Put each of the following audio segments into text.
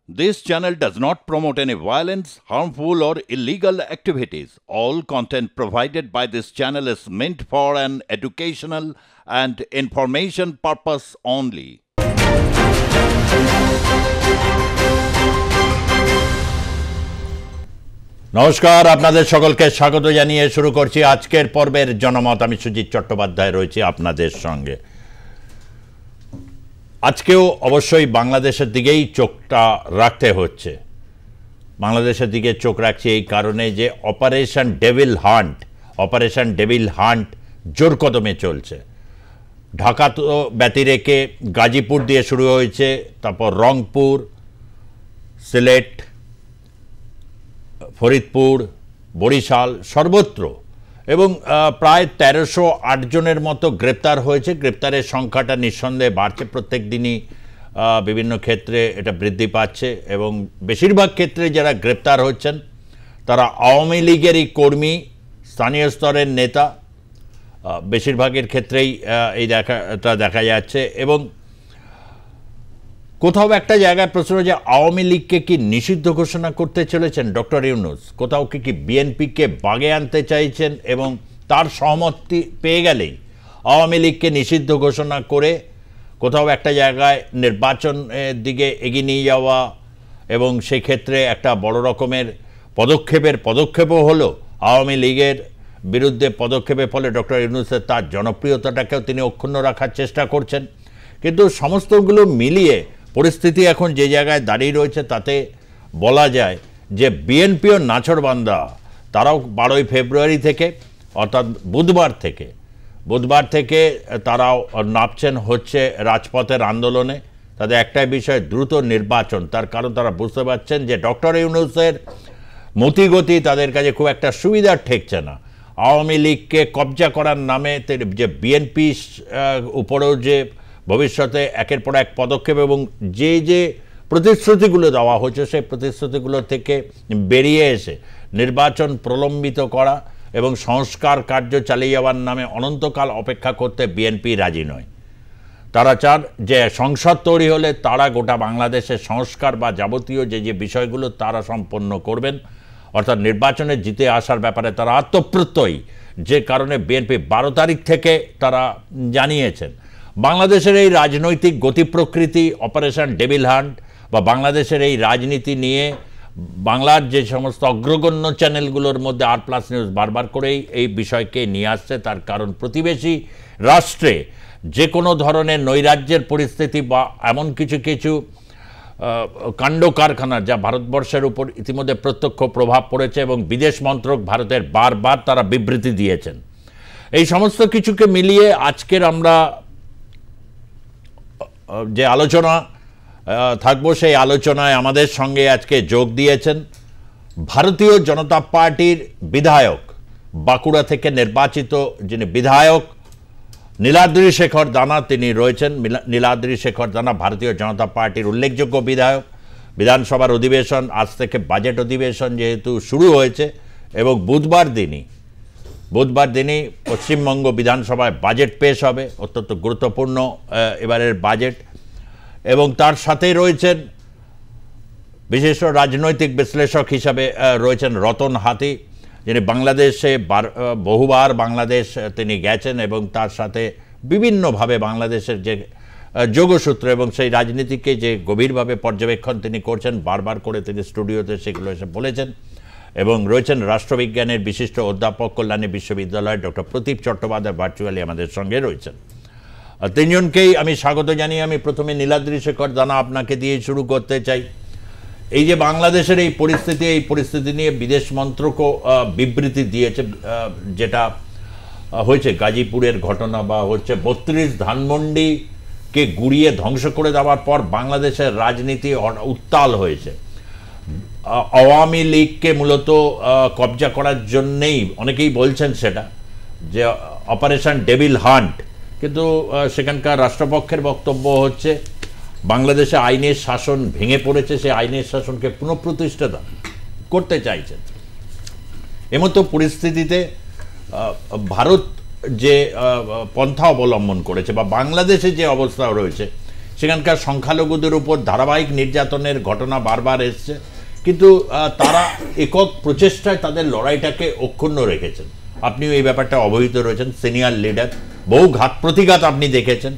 This channel does not promote any violence, harmful, or illegal activities. All content provided by this channel is meant for an educational and information purpose only. নমস্কার, আপনাদের সকলকে স্বাগত জানিয়ে শুরু করছি আজকের পর্বের জনমত। আমি সুজিত চট্টোপাধ্যায় রয়েছি আপনাদের সঙ্গে। আজকেও অবশ্যই বাংলাদেশের দিকেই চোখটা রাখতে হচ্ছে। বাংলাদেশের দিকে চোখ রাখছি এই কারণে যে অপারেশন ডেভিল হান্ট জোর কদমে চলছে। ঢাকা তো ব্যতি রেখে গাজীপুর দিয়ে শুরু হয়েছে, তারপর রংপুর, সিলেট, ফরিদপুর, বরিশাল, সর্বত্র এবং প্রায় ১৩০৮ জনের মতো গ্রেপ্তার হয়েছে। গ্রেপ্তারের সংখ্যাটা নিঃসন্দেহে বাড়ছে, প্রত্যেক দিনই বিভিন্ন ক্ষেত্রে এটা বৃদ্ধি পাচ্ছে এবং বেশিরভাগ ক্ষেত্রে যারা গ্রেপ্তার হচ্ছেন তারা আওয়ামী লীগেরই কর্মী, স্থানীয় স্তরের নেতা, বেশিরভাগের ক্ষেত্রেই এই দেখা যাচ্ছে। এবং কোথাও একটা জায়গায় প্রশ্ন যে আওয়ামী লীগকে কি নিষিদ্ধ ঘোষণা করতে চলেছেন ডক্টর ইউনূস? কোথাও কি বিএনপিকে বাগে আনতে চাইছেন এবং তার সহমতি পেয়ে গেলেই আওয়ামী লীগকে নিষিদ্ধ ঘোষণা করে কোথাও একটা জায়গায় নির্বাচনের দিকে এগিয়ে নিয়ে যাওয়া এবং সেক্ষেত্রে একটা বড় রকমের পদক্ষেপও হলো। আওয়ামী লীগের বিরুদ্ধে পদক্ষেপের ফলে ডক্টর ইউনূসের তার জনপ্রিয়তাটাকেও তিনি অক্ষুণ্ণ রাখার চেষ্টা করছেন। কিন্তু সমস্তগুলো মিলিয়ে পরিস্থিতি এখন যে জায়গায় দাঁড়িয়ে রয়েছে তাতে বলা যায় যে বিএনপিও নাছোড়বান্দা। তারাও ১২ই ফেব্রুয়ারি থেকে অর্থাৎ বুধবার থেকে তারাও নামছেন হচ্ছে রাজপথের আন্দোলনে। তাদের একটাই বিষয়, দ্রুত নির্বাচন। তার কারণ তারা বুঝতে পারছেন যে ডক্টর ইউনূসের মতিগতি তাদের কাছে খুব একটা সুবিধার ঠেকছে না। আওয়ামী লীগকে কবজা করার নামে যে বিএনপি উপরেও যে ভবিষ্যতে একের পর এক পদক্ষেপ এবং যে প্রতিশ্রুতিগুলো দেওয়া হচ্ছে সেই প্রতিশ্রুতিগুলো থেকে বেরিয়ে এসে নির্বাচন প্রলম্বিত করা এবং সংস্কার কার্য চালিয়ে যাওয়ার নামে অনন্তকাল অপেক্ষা করতে বিএনপি রাজি নয়। তারা চান যে সংসদ তৈরি হলে তারা গোটা বাংলাদেশের সংস্কার বা যাবতীয় যে বিষয়গুলো তারা সম্পন্ন করবেন, অর্থাৎ নির্বাচনে জিতে আসার ব্যাপারে তারা আত্মপ্রত্যয়ী। যে কারণে বিএনপি ১২ তারিখ থেকে তারা জানিয়েছেন বাংলাদেশের এই রাজনৈতিক গতি প্রকৃতি, অপারেশন ডেভিল হান্ট বা বাংলাদেশের এই রাজনীতি নিয়ে বাংলার যে সমস্ত অগ্রগণ্য চ্যানেলগুলোর মধ্যে আর+ নিউজ বারবার করেই এই বিষয়কে নিয়ে আসছে। তার কারণ প্রতিবেশী রাষ্ট্রে যে কোনো ধরনের নৈরাজ্যের পরিস্থিতি বা এমন কিছু কাণ্ড কারখানা যা ভারতবর্ষের উপর ইতিমধ্যে প্রত্যক্ষ প্রভাব পড়েছে এবং বিদেশ মন্ত্রক ভারতের বারবার তারা বিবৃতি দিয়েছেন। এই সমস্ত কিছুকে মিলিয়ে আজকের আমরা যে আলোচনা থাকবো সেই আলোচনায় আমাদের সঙ্গে আজকে যোগ দিয়েছেন ভারতীয় জনতা পার্টির বিধায়ক, বাঁকুড়া থেকে নির্বাচিত যিনি বিধায়ক নীলাদ্রি শেখর দানা, তিনি রয়েছেন। নীলাদ্রি শেখর দানা ভারতীয় জনতা পার্টির উল্লেখযোগ্য বিধায়ক। বিধানসভার অধিবেশন আজ থেকে, বাজেট অধিবেশন যেহেতু শুরু হয়েছে এবং বুধবার দিনই পশ্চিমবঙ্গ বিধানসভায় বাজেট পেশ হবে, অত্যন্ত গুরুত্বপূর্ণ এবারের বাজেট। এবং তার সাথেই রয়েছেন বিশিষ্ট রাজনৈতিক বিশ্লেষক হিসাবে রয়েছেন রতন হাতি, যিনি বাংলাদেশে বহুবার বাংলাদেশ তিনি গেছেন এবং তার সাথে বিভিন্নভাবে বাংলাদেশের যে যোগসূত্র এবং সেই রাজনীতিকে যে গভীরভাবে পর্যবেক্ষণ তিনি করছেন, বারবার করে তিনি স্টুডিওতে সেগুলো এসে বলেছেন। এবং রয়েছেন রাষ্ট্রবিজ্ঞানের বিশিষ্ট অধ্যাপক, কল্যাণী বিশ্ববিদ্যালয়ের ডক্টর প্রদীপ চট্টোপাধ্যায় ভার্চুয়ালি আমাদের সঙ্গে রয়েছেন। তিনজনকেই আমি স্বাগত জানিয়ে আমি প্রথমে নীলাদ্রি শেখর দানা আপনাকে দিয়ে শুরু করতে চাই। এই যে বাংলাদেশের এই পরিস্থিতি নিয়ে বিদেশ মন্ত্রকও বিবৃতি দিয়েছে, যেটা হয়েছে গাজীপুরের ঘটনা বা হচ্ছে ৩২ ধানমন্ডিকে গুড়িয়ে ধ্বংস করে দেওয়ার পর বাংলাদেশের রাজনীতি উত্তাল হয়েছে। আওয়ামী লীগকে মূলত কবজা করার জন্যেই অনেকেই বলছেন সেটা যে অপারেশন ডেভিল হান্ট, কিন্তু সেখানকার রাষ্ট্রপক্ষের বক্তব্য হচ্ছে বাংলাদেশে আইনের শাসন ভেঙে পড়েছে, সেই আইনের শাসনকে পুনঃপ্রতিষ্ঠা করতে চাইছেন। এমতো পরিস্থিতিতে ভারত যে পন্থা অবলম্বন করেছে বা বাংলাদেশে যে অবস্থা রয়েছে সেখানকার সংখ্যালঘুদের উপর ধারাবাহিক নির্যাতনের ঘটনা বারবার এসছে, কিন্তু তারা একক প্রচেষ্টায় তাদের লড়াইটাকে অক্ষুণ্ণ রেখেছেন। আপনিও এই ব্যাপারটা অবহিত রয়েছেন, সিনিয়র লিডার, বহু ঘাত প্রতিঘাত আপনি দেখেছেন।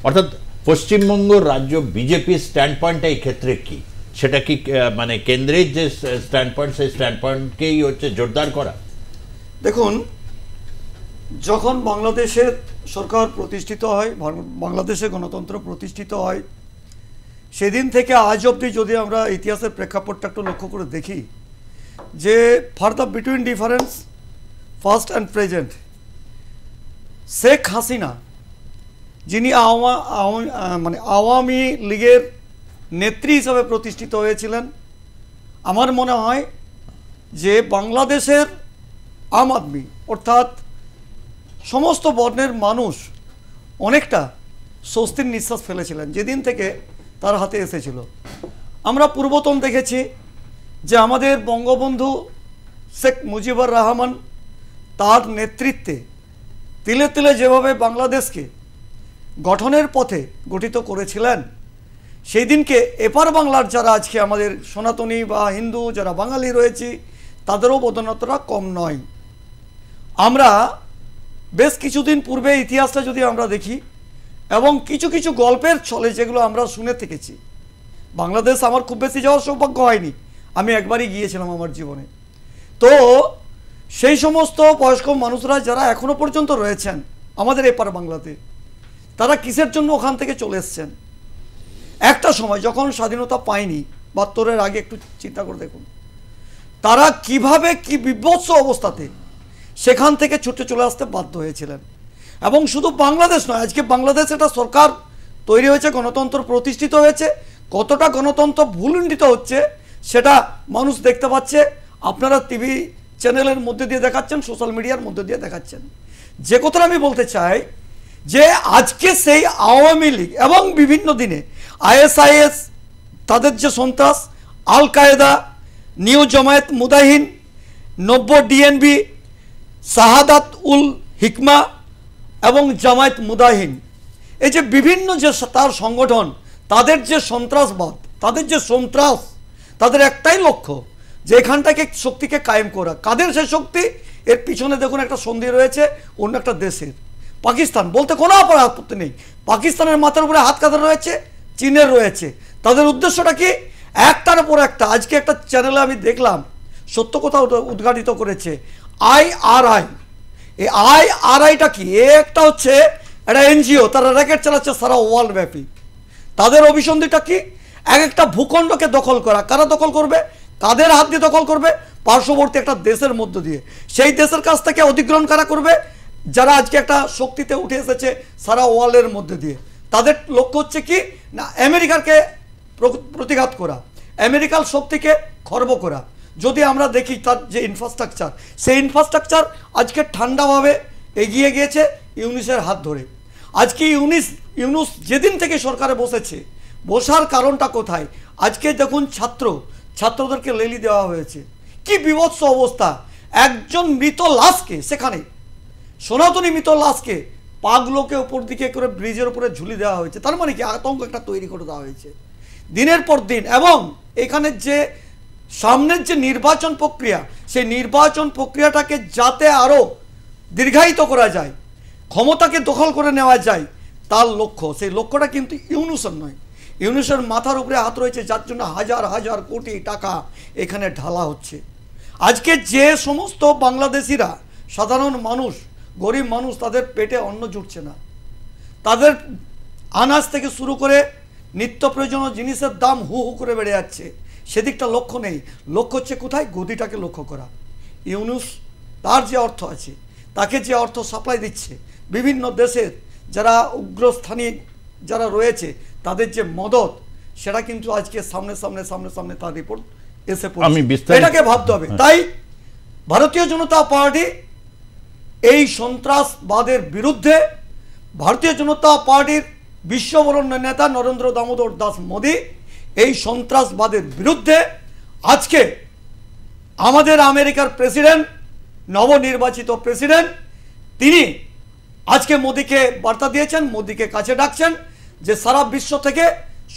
অর্থাৎ পশ্চিমবঙ্গ রাজ্য বিজেপির স্ট্যান্ড পয়েন্টটা এই ক্ষেত্রে কি? সেটা কি মানে কেন্দ্রের যে স্ট্যান্ড পয়েন্ট, সেই স্ট্যান্ড পয়েন্টকেই হচ্ছে জোরদার করা? দেখুন, যখন বাংলাদেশের সরকার প্রতিষ্ঠিত হয়, বাংলাদেশে গণতন্ত্র প্রতিষ্ঠিত হয়, সেদিন থেকে আজ অবধি যদি আমরা ইতিহাসের প্রেক্ষাপটটা একটু লক্ষ্য করে দেখি, যে for the between difference first and present, Sheikh Hasina যিনি আওয়ামী লীগের নেত্রী হিসাবে প্রতিষ্ঠিত হয়েছিলেন, আমার মনে হয় যে বাংলাদেশের আম আদমি অর্থাৎ সমস্ত বর্ণের মানুষ অনেকটা স্বস্তির নিঃশ্বাস ফেলেছিলেন যেদিন থেকে তার হাতে এসেছিল। আমরা পূর্বতন দেখেছি যে আমাদের বঙ্গবন্ধু শেখ মুজিবুর রহমান তার নেতৃত্বে তিলে তিলে যেভাবে বাংলাদেশকে গঠনের পথে গঠিত করেছিলেন, সেই দিনকে এপার বাংলার যারা আজকে আমাদের সনাতনী বা হিন্দু যারা বাঙালি রয়েছে, তাদেরও বদান্যতাটা কম নয়। আমরা বেশ কিছুদিন পূর্বে ইতিহাসটা যদি আমরা দেখি এবং কিছু কিছু গল্পের ছলে যেগুলো আমরা শুনে থেকেছি, বাংলাদেশ আমার খুব বেশি যাওয়ার সৌভাগ্য হয়নি, আমি একবারই গিয়েছিলাম আমার জীবনে। তো সেই সমস্ত বয়স্ক মানুষরা যারা এখনো পর্যন্ত রয়েছেন আমাদের এপার বাংলাতে, তারা কিসের জন্য ওখান থেকে চলে এসছেন? একটা সময় যখন স্বাধীনতা পায়নি, ৭২-এর আগে একটু চিন্তা করে দেখুন, তারা কিভাবে কি বিভৎস অবস্থাতে সেখান থেকে ছুটে চলে আসতে বাধ্য হয়েছিলেন। এবং শুধু বাংলাদেশ নয়, আজকে বাংলাদেশ একটা সরকার তৈরি হয়েছে, গণতন্ত্র প্রতিষ্ঠিত হয়েছে, কতটা গণতন্ত্র ভুলুণ্ঠিত হচ্ছে সেটা মানুষ দেখতে পাচ্ছে। আপনারা টিভি চ্যানেলের মধ্যে দিয়ে দেখাচ্ছেন, সোশ্যাল মিডিয়ার মধ্যে দিয়ে দেখাচ্ছেন। যে কথাটা আমি বলতে চাই যে আজকে সেই আওয়ামী লীগ এবং বিভিন্ন দিনে ISIS, তাদের যে সন্ত্রাস, আল কায়দা, নিউ জামায়াত মুজাহিদিন, 90 DNB, শাহাদাত উল হিকমা এবং জামায়াত মুজাহিদিন, এই যে বিভিন্ন যে তার সংগঠন, তাদের যে সন্ত্রাসবাদ, তাদের যে সন্ত্রাস, তাদের একটাই লক্ষ্য যে এখানটাকে শক্তিকে কায়েম করা। কাদের সে শক্তি? এর পিছনে দেখুন একটা সন্ধি রয়েছে অন্য একটা দেশের, পাকিস্তান। বলতে কোনো আপত্তি নেই, পাকিস্তানের মাথার উপরে হাত কাঁধা রয়েছে, চীনের রয়েছে। তাদের উদ্দেশ্যটা কি? একটার পর একটা। আজকে একটা চ্যানেলে আমি দেখলাম, সত্য কথা উদ্ঘাটিত করেছে IRI। এই IRIটা কি? একটা হচ্ছে একটা NGO, তারা র্যাকেট চালাচ্ছে সারা ওয়ার্ল্ড ব্যাপী। তাদের অভিসন্ধিটা কি? এক একটা ভূখণ্ডকে দখল করা। কারা দখল করবে? কাদের হাত দিয়ে দখল করবে? পার্শ্ববর্তী একটা দেশের মধ্য দিয়ে। সেই দেশের কাছ থেকে অধিগ্রহণ কারা করবে? যারা আজকে একটা শক্তিতে উঠে এসেছে সারা ওয়ার্ল্ডের মধ্যে দিয়ে। তাদের লক্ষ্য হচ্ছে কি না, আমেরিকাকে প্রতিঘাত করা, আমেরিকার শক্তিকে খর্ব করা। যদি আমরা দেখি তার যে ইনফ্রাস্ট্রাকচার, সেই ইনফ্রাস্ট্রাকচার আজকে ঠান্ডাভাবে এগিয়ে গিয়েছে ইউনুসের হাত ধরে। আজকে ইউনুস যেদিন থেকে সরকারে বসেছে, বসার কারণটা কোথায়? আজকে দেখুন ছাত্রদেরকে লেলি দেওয়া হয়েছে, কি বিভৎস অবস্থা। একজন মৃত লাশকে, সেখানে সনাতনী মৃত লাশকে পাগুলোকে উপর দিকে করে ব্রিজের উপরে ঝুলি দেওয়া হয়েছে। তার মানে কি? আতঙ্ক একটা তৈরি করে দেওয়া হয়েছে দিনের পর দিন। এবং এখানে যে সামনের যে নির্বাচন প্রক্রিয়া, সেই নির্বাচন প্রক্রিয়াটাকে যাতে আরও দীর্ঘায়িত করা যায়, ক্ষমতাকে দখল করে নেওয়া যায়, তার লক্ষ্য। সেই লক্ষ্যটা কিন্তু ইউনুসের নয়, ইউনুসের মাথার উপরে হাত রয়েছে, যার জন্য হাজার হাজার কোটি টাকা এখানে ঢালা হচ্ছে। আজকে যে সমস্ত বাংলাদেশিরা, সাধারণ মানুষ, গরিব মানুষ, তাদের পেটে অন্ন জুটছে না, তাদের আনাজ থেকে শুরু করে নিত্য প্রয়োজনীয় জিনিসের দাম হু হু করে বেড়ে যাচ্ছে, সেদিকটা লক্ষ্য নেই। লক্ষ্য হচ্ছে কোথায়? গদিটাকে লক্ষ্য করা। ইউনুস তার যে অর্থ আছে, তাকে যে অর্থ সাপ্লাই দিচ্ছে বিভিন্ন দেশের যারা উগ্রস্থানী যারা রয়েছে, তাদের যে মদত, সেটা কিন্তু আজকে সামনে তার রিপোর্ট এসে পড়ছে। এটাকে ভাবতে হবে। তাই ভারতীয় জনতা পার্টি এই সন্ত্রাসবাদের বিরুদ্ধে, ভারতীয় জনতা পার্টির বিশ্ববরণ্য নেতা নরেন্দ্র দামোদর দাস মোদী এই সন্ত্রাসবাদের বিরুদ্ধে আজকে আমাদের আমেরিকার প্রেসিডেন্ট, নবনির্বাচিত প্রেসিডেন্ট, তিনি আজকে মোদীকে বার্তা দিয়েছেন, মোদীকে কাছে ডাকছেন যে সারা বিশ্ব থেকে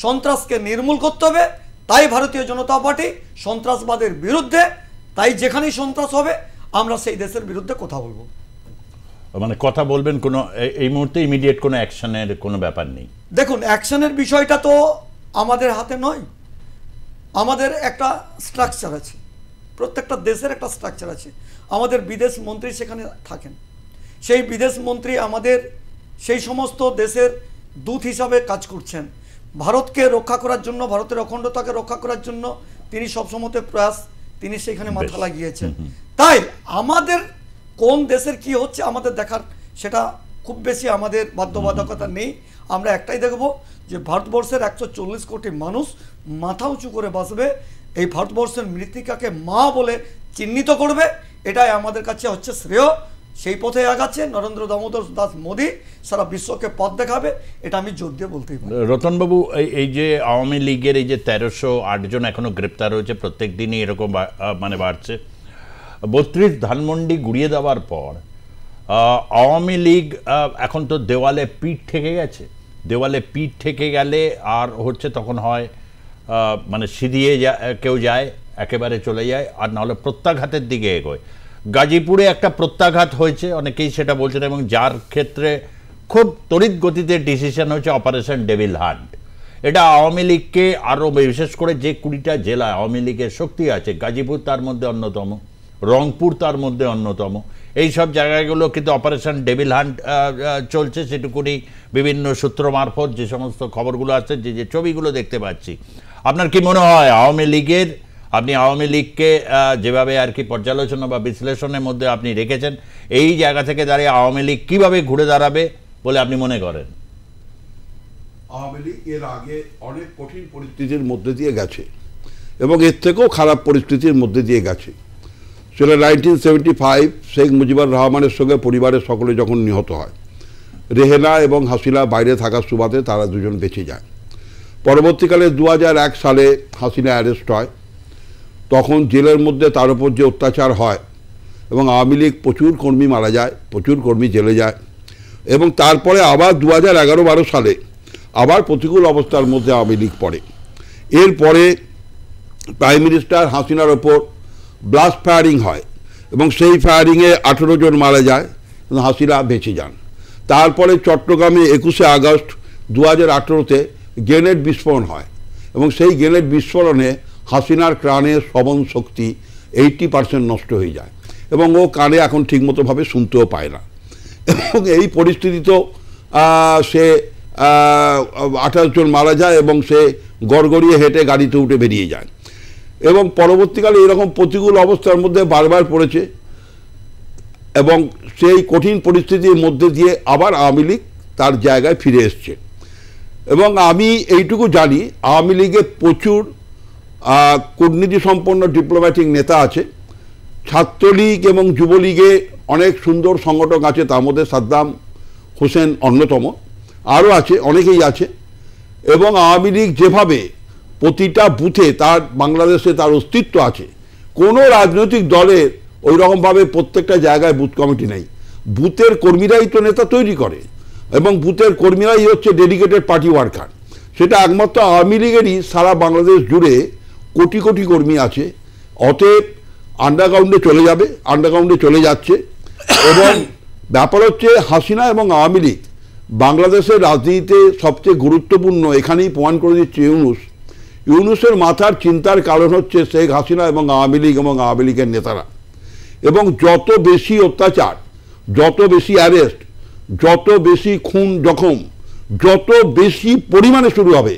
সন্ত্রাসকে নির্মূল করতে হবে, তাই ভারতীয় জনতা পার্টি সন্ত্রাসবাদের বিরুদ্ধে, তাই যেখানেই সন্ত্রাস হবে আমরা সেই দেশের বিরুদ্ধে কথা বলবো। মানে কথা বলবেন, কোনো এই মুহূর্তে ইমিডিয়েট কোনো অ্যাকশনের কোনো ব্যাপার নেই? দেখুন, অ্যাকশনের বিষয়টা তো আমাদের হাতে নয়, আমাদের একটা স্ট্রাকচার আছে, প্রত্যেকটা দেশের একটা স্ট্রাকচার আছে। আমাদের বিদেশ মন্ত্রী সেখানে থাকেন, সেই বিদেশ মন্ত্রী আমাদের সেই সমস্ত দেশের দূত হিসাবে কাজ করছেন। ভারতকে রক্ষা করার জন্য, ভারতের অখণ্ডতাকে রক্ষা করার জন্য তিনি সবসময় প্রয়াস, তিনি সেখানে মাথা লাগিয়েছেন। তাই আমাদের কোন দেশের কি হচ্ছে আমাদের দেখার সেটা খুব বেশি আমাদের বাধ্যবাধকতা নেই। আমরা একটাই দেখব যে ভারতবর্ষের 140 কোটি মানুষ মাথা উঁচু করে বাঁচবে, এই ভারতবর্ষের মৃত্তিকাকে মা বলে চিহ্নিত করবে, এটাই আমাদের কাছে হচ্ছে শ্রেয়। সেই পথে আগাচ্ছে নরেন্দ্র দামোদর দাস মোদী, সারা বিশ্বকে পথ দেখাবে, এটা আমি জোর দিয়ে বলতেই পারি। রতনবাবু, এই যে আওয়ামী লীগের এই যে 1308 জন এখনো গ্রেপ্তার হয়েছে, প্রত্যেক দিনই এরকম মানে বাড়ছে, 32 ধানমন্ডি গুড়িয়ে দেওয়ার পর আওয়ামী লীগ এখন তো দেওয়ালে পিঠ ঠেকে গেছে। দেওয়ালে পিঠ ঠেকে গেলে আর হচ্ছে তখন হয় মানে সিধিয়ে কেউ যায়, একেবারে চলে যায়, আর নাহলে প্রত্যাঘাতের দিকে এগোয়। গাজীপুরে একটা প্রত্যাঘাত হয়েছে, অনেকেই সেটা বলছেন, এবং যার ক্ষেত্রে খুব তড়িৎ গতিতে ডিসিশন হয়েছে অপারেশন ডেভিল হান্ট। এটা আওয়ামী লীগকে আরও, বিশেষ করে যে 20টা জেলায় আওয়ামী লীগের শক্তি আছে, গাজীপুর তার মধ্যে অন্যতম, রংপুর তার মধ্যে অন্যতম, এই সব জায়গাগুলো কিন্তু অপারেশন ডেভিল হান্ট চলছে। সেটুকুনি বিভিন্ন সূত্র মারফত যে সমস্ত খবরগুলো আছে, যে ছবিগুলো দেখতে পাচ্ছি, আপনার কি মনে হয় আওয়ামী লীগের, আপনি আওয়ামী লীগকে যেভাবে আর কি পর্যালোচনা বা বিশ্লেষণের মধ্যে আপনি রেখেছেন, এই জায়গা থেকে দাঁড়িয়ে আওয়ামী লীগ কীভাবে ঘুরে দাঁড়াবে বলে আপনি মনে করেন? আওয়ামী লীগ এর আগে অনেক কঠিন পরিস্থিতির মধ্যে দিয়ে গেছে এবং এর থেকেও খারাপ পরিস্থিতির মধ্যে দিয়ে গেছে। সেটা 1975 শেখ মুজিবুর রহমানের সঙ্গে পরিবারের সকলে যখন নিহত হয়, রেহেনা এবং হাসিনা বাইরে থাকার সুবাদে তারা দুজন বেঁচে যায়। পরবর্তীকালে 2001 সালে হাসিনা অ্যারেস্ট হয়, তখন জেলের মধ্যে তার উপর যে অত্যাচার হয় এবং আওয়ামী লীগ প্রচুর কর্মী মারা যায়, প্রচুর কর্মী জেলে যায়, এবং তারপরে আবার 2011-12 সালে আবার প্রতিকূল অবস্থার মধ্যে আওয়ামী লীগ পড়ে। এরপরে প্রাইম মিনিস্টার হাসিনার ওপর ব্লাস্ট ফায়ারিং হয় এবং সেই ফায়ারিংয়ে 18 জন মারা যায়, হাসিনা বেঁচে যান। তারপরে চট্টগ্রামে 21শে আগস্ট 2018-তে গ্রেনেড বিস্ফোরণ হয় এবং সেই গ্রেনেড বিস্ফোরণে হাসিনার কানে শ্রবণ শক্তি 80% নষ্ট হয়ে যায় এবং ও কানে এখন ঠিকমতোভাবে শুনতেও পায় না। এবং এই পরিস্থিতিতেও সে 28 জন মারা যায় এবং সে গড়গড়িয়ে হেঁটে গাড়িতে উঠে বেরিয়ে যায়। এবং পরবর্তীকালে এরকম প্রতিকূল অবস্থার মধ্যে বারবার পড়েছে এবং সেই কঠিন পরিস্থিতির মধ্যে দিয়ে আবার আওয়ামী লীগ তার জায়গায় ফিরে এসছে। এবং আমি এইটুকু জানি, আওয়ামী লীগে প্রচুর কূটনীতি সম্পন্ন ডিপ্লোম্যাটিক নেতা আছে। ছাত্রলীগ এবং যুবলীগে অনেক সুন্দর সংগঠক আছে, তার মধ্যে সাদ্দাম হোসেন অন্যতম, আরও আছে, অনেকেই আছে। এবং আওয়ামী লীগ যেভাবে প্রতিটা বুথে তার বাংলাদেশে তার অস্তিত্ব আছে, কোনো রাজনৈতিক দলের ওই রকমভাবে প্রত্যেকটা জায়গায় বুথ কমিটি নেই। বুথের কর্মীরাই তো নেতা তৈরি করে এবং বুথের কর্মীরাই হচ্ছে ডেডিকেটেড পার্টি ওয়ার্কার। সেটা একমাত্র আওয়ামী লীগেরই সারা বাংলাদেশ জুড়ে কোটি কোটি কর্মী আছে। অতএব আন্ডারগ্রাউন্ডে চলে যাবে, আন্ডারগ্রাউন্ডে চলে যাচ্ছে। এবং ব্যাপার হচ্ছে হাসিনা এবং আওয়ামী লীগ বাংলাদেশের রাজনীতিতে সবচেয়ে গুরুত্বপূর্ণ, এখানেই প্রমাণ করে দিচ্ছে ইউনূসের মাথার চিন্তার কারণ হচ্ছে শেখ হাসিনা এবং আওয়ামী লীগ এবং আওয়ামী লীগের নেতারা। এবং যত বেশি অত্যাচার, যত বেশি অ্যারেস্ট, যত বেশি খুন জখম, যত বেশি পরিমাণে শুরু হবে,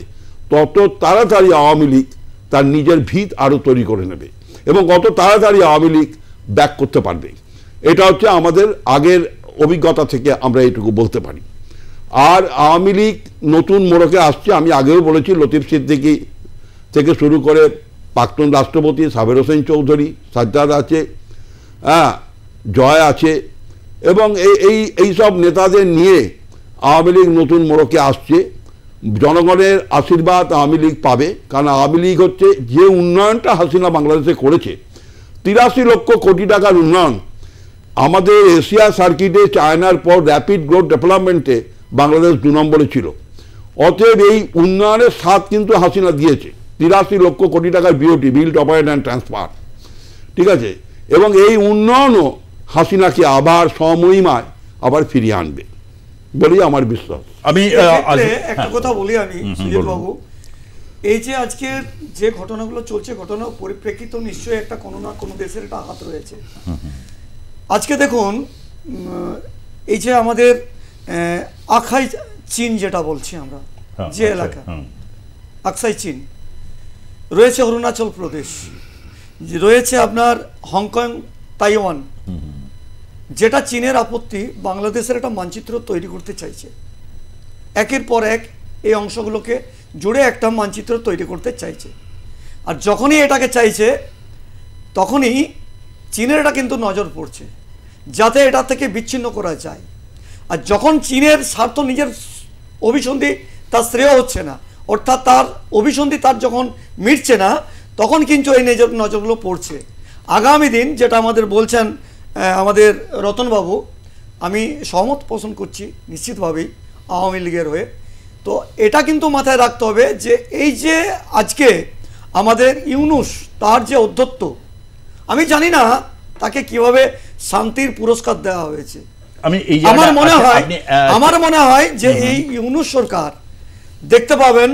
তত তাড়াতাড়ি আওয়ামী লীগ তার নিজের ভিত আরও তৈরি করে নেবে এবং কত তাড়াতাড়ি আওয়ামী লীগ ব্যাক করতে পারবে। এটা হচ্ছে আমাদের আগের অভিজ্ঞতা থেকে আমরা এইটুকু বলতে পারি। আর আওয়ামী লীগ নতুন মোড়কে আসছে। আমি আগেও বলেছি, লতিফ সিদ্দিকী থেকে শুরু করে প্রাক্তন রাষ্ট্রপতি সাবের হোসেন চৌধুরী, সাজ্জাদ আছে, জয় আছে, এবং এই সব নেতাদের নিয়ে আওয়ামী লীগ নতুন মোড়কে আসছে। জনগণের আশীর্বাদ আওয়ামী লীগ পাবে, কারণ আওয়ামী লীগ হচ্ছে যে উন্নয়নটা হাসিনা বাংলাদেশে করেছে, 83 লক্ষ কোটি টাকার উন্নয়ন। আমাদের এশিয়া সার্কিটে চায়নার পর র্যাপিড গ্রোথ ডেভেলপমেন্টে বাংলাদেশ 2 নম্বরে ছিল। অতএব এই উন্নয়নের স্বাদ কিন্তু হাসিনা দিয়েছে, 83 লক্ষ কোটি টাকার BOT, build operate and transfer, ঠিক আছে, এবং এই উন্নয়নও হাসিনাকে আবার সমহিমায় আবার ফিরিয়ে আনবে বলেই আমার বিশ্বাস। আমি একটা কথা বলি আমি সুজিত বাবু, এই যে আজকের যে ঘটনাগুলো চলছে, ঘটনার পরিপ্রেক্ষিত নিশ্চয়ই একটা কোনো না কোনো দেশের একটা হাত রয়েছে। আজকে দেখুন, এই যে আমাদের আখাই চীন যেটা বলছি আমরা, যে এলাকা আকসাই চীন রয়েছে, অরুণাচল প্রদেশ রয়েছে, আপনার হংকং, তাইওয়ান, যেটা চীনের আপত্তি বাংলাদেশের একটা মানচিত্র তৈরি করতে চাইছে, একের পর এক এই অংশগুলোকে জুড়ে একটা মানচিত্র তৈরি করতে চাইছে। আর যখনই এটাকে চাইছে তখনই চীনের এটা কিন্তু নজর পড়ছে যাতে এটা থেকে বিচ্ছিন্ন করা যায়। আর যখন চীনের স্বার্থ, নিজের অভিসন্ধি তার শ্রেয় হচ্ছে না, অর্থাৎ তার অভিসন্ধি তার যখন মিটছে না, তখন কিন্তু এই নজরগুলো পড়ছে। আগামী দিন যেটা আমাদের বলছেন আমাদের রতনবাবু, আমি সহমত পোষণ করছি নিশ্চিতভাবেই আওয়ামী লীগের হয়ে। তো এটা কিন্তু মাথায় রাখতে হবে যে এই যে আজকে আমাদের ইউনূস, তার যে অধ্যত্ব, আমি জানি না তাকে কিভাবে শান্তির পুরস্কার দেওয়া হয়েছে। আমার মনে হয় যে এই ইউনূস সরকার দেখতে পাবেন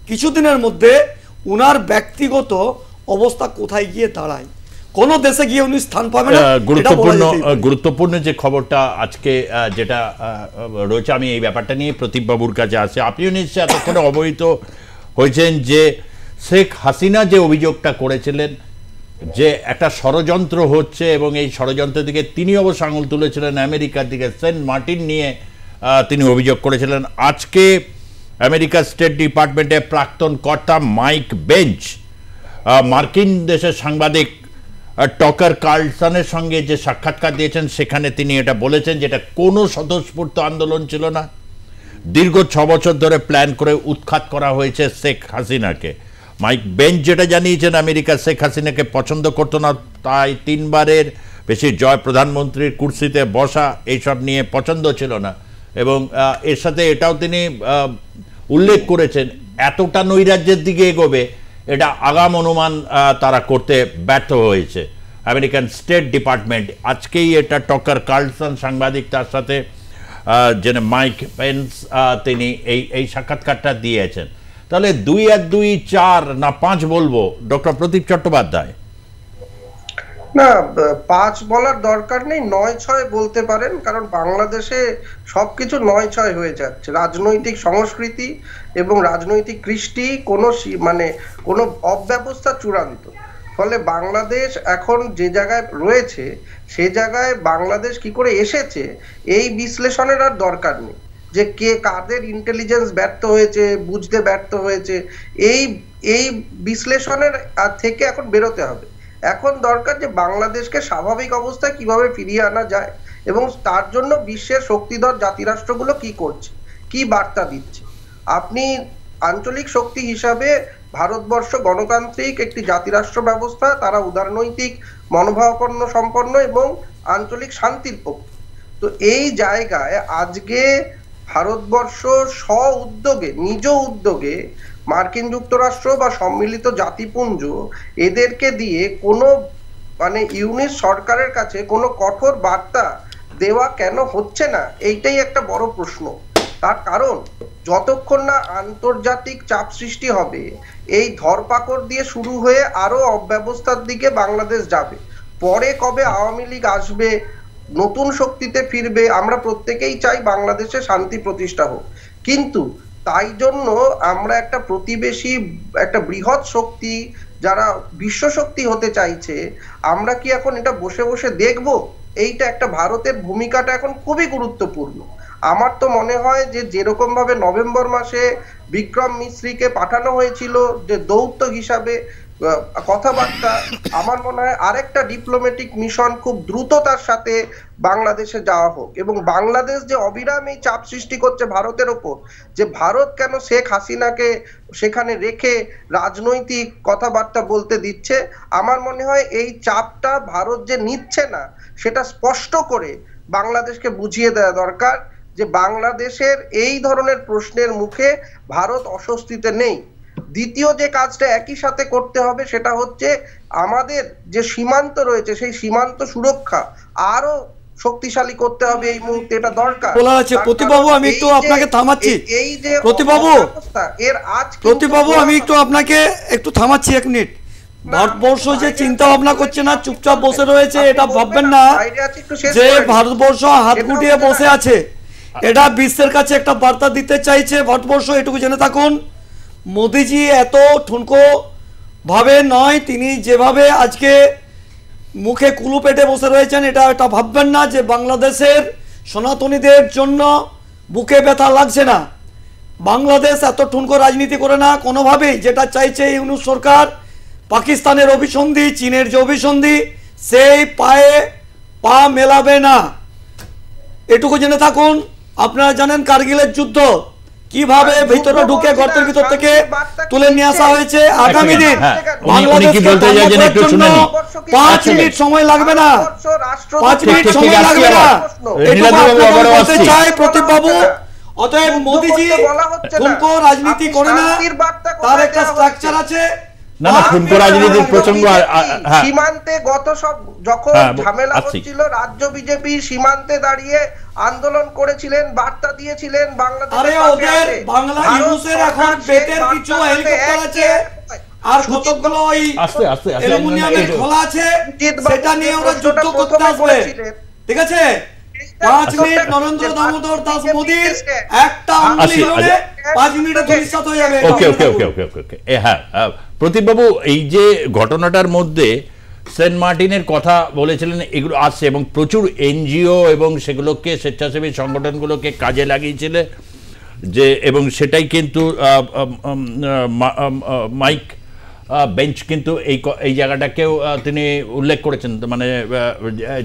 কিছুদিনের মধ্যে উনার ব্যক্তিগত অবস্থা কোথায় গিয়ে দাঁড়ায়, কোন দেশে গিয়ে উনি স্থান পাবেন না। গুরুত্বপূর্ণ যে খবরটা আজকে যেটা রয়েছে, আমি এই ব্যাপারটা নিয়ে প্রদীপ বাবুর কাছে আসি। আপনিও নিশ্চয়ই এতক্ষণে অবহিত হয়েছেন যে শেখ হাসিনা যে অভিযোগটা করেছিলেন যে একটা ষড়যন্ত্র হচ্ছে, এবং এই ষড়যন্ত্রের দিকে তিনি অবশ্য আঙুল তুলেছিলেন আমেরিকার দিকে, সেন্ট মার্টিন নিয়ে তিনি অভিযোগ করেছিলেন। আজকে আমেরিকার স্টেট ডিপার্টমেন্টের প্রাক্তন কর্তা মাইক বেঞ্চ মার্কিন দেশের সাংবাদিক টকার কার্লসনের সঙ্গে যে সাক্ষাৎকার দিয়েছেন, সেখানে তিনি এটা বলেছেন যে এটা কোনো স্বতঃস্ফূর্ত আন্দোলন ছিল না, দীর্ঘ 6 বছর ধরে প্ল্যান করে উৎখাত করা হয়েছে শেখ হাসিনাকে। মাইক বেঞ্চ যেটা জানিয়েছেন, আমেরিকা শেখ হাসিনাকে পছন্দ করতো না, তাই 3 বারের বেশি জয় প্রধানমন্ত্রীর কুর্সিতে বসা এইসব নিয়ে পছন্দ ছিল না। এবং এর সাথে এটাও তিনি উল্লেখ করেছেন এতটা নৈরাজ্যের দিকে এগোবে এটা আগাম অনুমান তারা করতে ব্যর্থ হয়েছে আমেরিকান স্টেট ডিপার্টমেন্ট। আজকেই এটা টকার কার্লসন সাংবাদিক, তার সাথে যে মাইক পেন্স, তিনি এই সাক্ষাৎকারটা দিয়েছেন। তাহলে 2 আর 2 4 না 5 বলবো ডক্টর প্রদীপ চট্টোপাধ্যায়? না, 5 বলার দরকার নেই, 9-6 বলতে পারেন, কারণ বাংলাদেশে সবকিছু 9-6 হয়ে যাচ্ছে। রাজনৈতিক সংস্কৃতি এবং রাজনৈতিক কৃষ্টি কোনো অব্যবস্থা চূড়ান্ত। ফলে বাংলাদেশ এখন যে জায়গায় রয়েছে, সে জায়গায় বাংলাদেশ কি করে এসেছে এই বিশ্লেষণের আর দরকার নেই, যে কে কাদের ইন্টেলিজেন্স ব্যর্থ হয়েছে, বুঝতে ব্যর্থ হয়েছে, এই বিশ্লেষণের থেকে এখন বেরোতে হবে। এখন দরকার যে বাংলাদেশকে স্বাভাবিক অবস্থায় কিভাবে ফিরিয়ে আনা যায়, এবং তার জন্য বিশ্বের শক্তিধর জাতিরাষ্ট্রগুলো কি করছে, কি বার্তা দিচ্ছে। আপনি আঞ্চলিক শক্তি হিসাবে ভারতবর্ষ গণতান্ত্রিক একটি জাতিরাষ্ট্র ব্যবস্থা, তারা উদারনৈতিক মনোভাবাপন্ন সম্পন্ন এবং আঞ্চলিক শান্তির পক্ষে। তো এই জায়গায় আজকে ভারতবর্ষ নিজ উদ্যোগে মার্কিন যুক্তরাষ্ট্র বা সম্মিলিত জাতিপুঞ্জ এদেরকে দিয়ে কোনো ইউনিট সরকারের কাছে কোনো কঠোর বার্তা দেওয়া কেন হচ্ছে না, এইটাই একটা বড় প্রশ্ন। তার কারণ যতক্ষণ না আন্তর্জাতিক চাপ সৃষ্টি হবে, এই ধরপাকড় দিয়ে শুরু হয়ে আরো অব্যবস্থার দিকে বাংলাদেশ যাবে। পরে কবে আওয়ামী লীগ আসবে, নতুন শক্তিতে ফিরবে, আমরা প্রত্যেকেই চাই বাংলাদেশে শান্তি প্রতিষ্ঠা হোক, কিন্তু তাই জন্য আমরা একটা প্রতিবেশী, একটা বৃহৎ শক্তি যারা বিশ্ব শক্তি হতে চাইছে, আমরা কি এখন এটা বসে বসে দেখব? এইটা একটা ভারতের ভূমিকাটা এখন খুবই গুরুত্বপূর্ণ। আমার তো মনে হয় যে যেরকম ভাবে নভেম্বর মাসে বিক্রম মিশ্রিকে পাঠানো হয়েছিল যে দৌত্য হিসাবে কথাবার্তা, আমার মনে হয় আরেকটা ডিপ্লোম্যাটিক মিশন খুব দ্রুততার সাথে বাংলাদেশে যাওয়া হোক। এবং বাংলাদেশ যে অবিরাম এই চাপ সৃষ্টি করছে ভারতের ওপর, যে ভারত কেন শেখ হাসিনাকে সেখানে রেখে রাজনৈতিক কথাবার্তা বলতে দিচ্ছে, আমার মনে হয় এই চাপটা ভারত যে নিচ্ছে না সেটা স্পষ্ট করে বাংলাদেশকে বুঝিয়ে দেওয়া দরকার যে বাংলাদেশের এই ধরনের প্রশ্নের মুখে ভারত অস্বস্তিতে নেই। দ্বিতীয় যে কাজটা একই সাথে করতে হবে সেটা হচ্ছে আমাদের যে সীমান্ত রয়েছে সেই সীমান্ত সুরক্ষা আরো শক্তিশালী করতে হবে। এই মুহূর্তে এটা দরকার। বলা আছে প্রতিবাবু, আমি একটু আপনাকে থামাচ্ছি। এই যে প্রতিবাবু, এর আজ প্রতিবাবু আমি একটু আপনাকে একটু থামাচ্ছি 1 মিনিট। ভারতবর্ষ যে চিন্তা ভাবনা করছে না, চুপচাপ বসে রয়েছে, এটা ভাববেন না যে ভারতবর্ষ হাত গুটিয়ে বসে আছে। এটা বিশ্বের কাছে একটা বার্তা দিতে চাইছে ভারতবর্ষ, এটুকু জেনে থাকুন। মোদিজি এত ঠুনকো ভাবে নয়, তিনি যেভাবে আজকে মুখে কুলু পেটে বসে রয়েছেন, এটা ভাববেন না যে বাংলাদেশের সনাতনীদের জন্য বুকে ব্যথা লাগছে না। বাংলাদেশ এত ঠুনকো রাজনীতি করে না কোনোভাবেই। যেটা চাইছে ইউনূস সরকার, পাকিস্তানের অভিসন্ধি, চীনের যে অভিসন্ধি, সেই পায়ে পা মেলাবে না, এটুকু জেনে থাকুন। আপনারা জানেন কারগিলের যুদ্ধ কিভাবে ভিতরে ঢুকে গর্তের ভিতর থেকে তুলে নিয়ে আসা হয়েছে। আগামী দিন বাংলাদেশকে 5 মিনিট সময় লাগবে না, 5 মিনিট সময় লাগবে না, এটুকু বলতে চাই প্রদীপ বাবু। অতএব মোদিজি ঠুনকো রাজনীতি করে না, তার একটা স্ট্রাকচার আছে। না না, ঠুনকো রাজনীতির প্রসঙ্গ সীমান্তে গত সব যখন ঝামেলা হচ্ছিল, রাজ্য বিজেপি সীমান্তে দাঁড়িয়ে আন্দোলন করেছিলেন, বার্তা দিয়েছিলেন বাংলাদেশ। আরে ওদের বাংলা ইউনুসের এখন পেটের কিছু হেলিকপ্টার আছে আর কতগুলো ওই অ্যালুমিনিয়ামের খোলা আছে, সেটা নিয়ে ওরা যুদ্ধ করতে আসবে। ঠিক আছে, 5 মিনিট নরেন্দ্র দামোদর দাস মোদির একটা আন্দোলনে 5 মিনিটে ধূলিসাৎ হয়ে যাবে। ওকে ওকে ওকে ওকে ওকে হ্যাঁ প্রদীপ বাবু, এই যে ঘটনাটার মধ্যে সেন্ট মার্টিনের কথা বলেছিলেন, এগুলো আসছে এবং প্রচুর এনজিও এবং সেগুলোকে স্বেচ্ছাসেবী সংগঠনগুলোকে কাজে লাগিয়েছিল যে, এবং সেটাই কিন্তু মাইক বেঞ্চ কিন্তু এই জায়গাটাকেও তিনি উল্লেখ করেছেন, মানে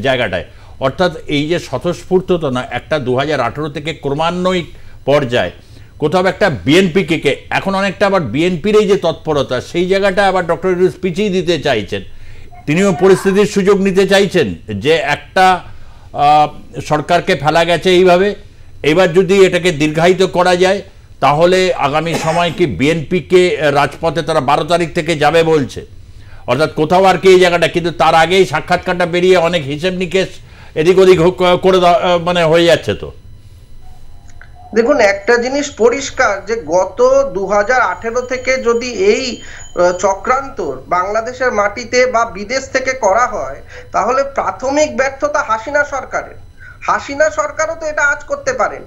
জায়গাটায়। অর্থাৎ এই যে স্বতঃস্ফূর্ততা না, একটা 2018 থেকে ক্রমান্বয়িক পর্যায়ে কোথাও একটা বিএনপিকে এখন অনেকটা আবার বিএনপির এই যে তৎপরতা, সেই জায়গাটা আবার ডক্টর ইউনূস পিছিয়ে দিতে চাইছেন। তিনিও পরিস্থিতির সুযোগ নিতে চাইছেন যে একটা সরকারকে ফেলা গেছে এইভাবে, এবার যদি এটাকে দীর্ঘায়িত করা যায় তাহলে আগামী সময় কি বিএনপিকে রাজপথে তারা 12 তারিখ থেকে যাবে বলছে। অর্থাৎ কোথাও আর কি এই জায়গাটা, কিন্তু তার আগেই সাক্ষাৎকারটা বেরিয়ে অনেক হিসেব নিকেশ এদিক ওদিক করে মানে হয়ে যাচ্ছে। তো দেখুন, একটা জিনিস পরিষ্কার যে গত 2018 থেকে যদি এই চক্রান্ত বাংলাদেশের মাটিতে বা বিদেশ থেকে করা হয়, তাহলে প্রাথমিক ব্যর্থতা হাসিনা সরকারের। হাসিনা সরকারও তো এটা আজ করতে পারেন।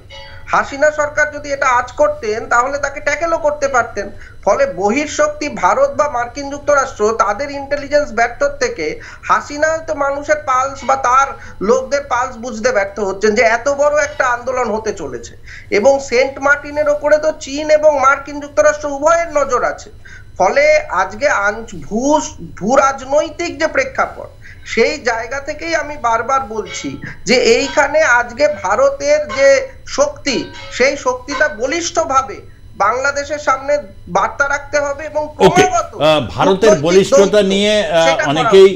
হাসিনা সরকার যদি এটা আজ করতেন তাহলে তাকে ট্যাকেলও করতে পারতেন। ফলে বহির্শক্তি ভারত বা মার্কিন যুক্তরাষ্ট্র তাদের ইন্টেলিজেন্স ব্যর্থ থেকে হাসিনা তো মানুষের পালস বা তার লোকদের পালস বুঝতে ব্যর্থ হচ্ছেন যে এত বড় একটা আন্দোলন হতে চলেছে। এবং সেন্ট মার্টিনের ওপরে তো চীন এবং মার্কিন যুক্তরাষ্ট্র উভয়ের নজর আছে। ফলে আজকে ভূ রাজনৈতিক যে প্রেক্ষাপট, সেই জায়গা থেকেই আমি বারবার বলছি যে এইখানে আজকে ভারতের যে শক্তি, সেই শক্তিটা বলিষ্ঠভাবে বাংলাদেশের সামনে বার্তা রাখতে হবে। এবং ভারতের বলিষ্ঠতা নিয়ে অনেকেই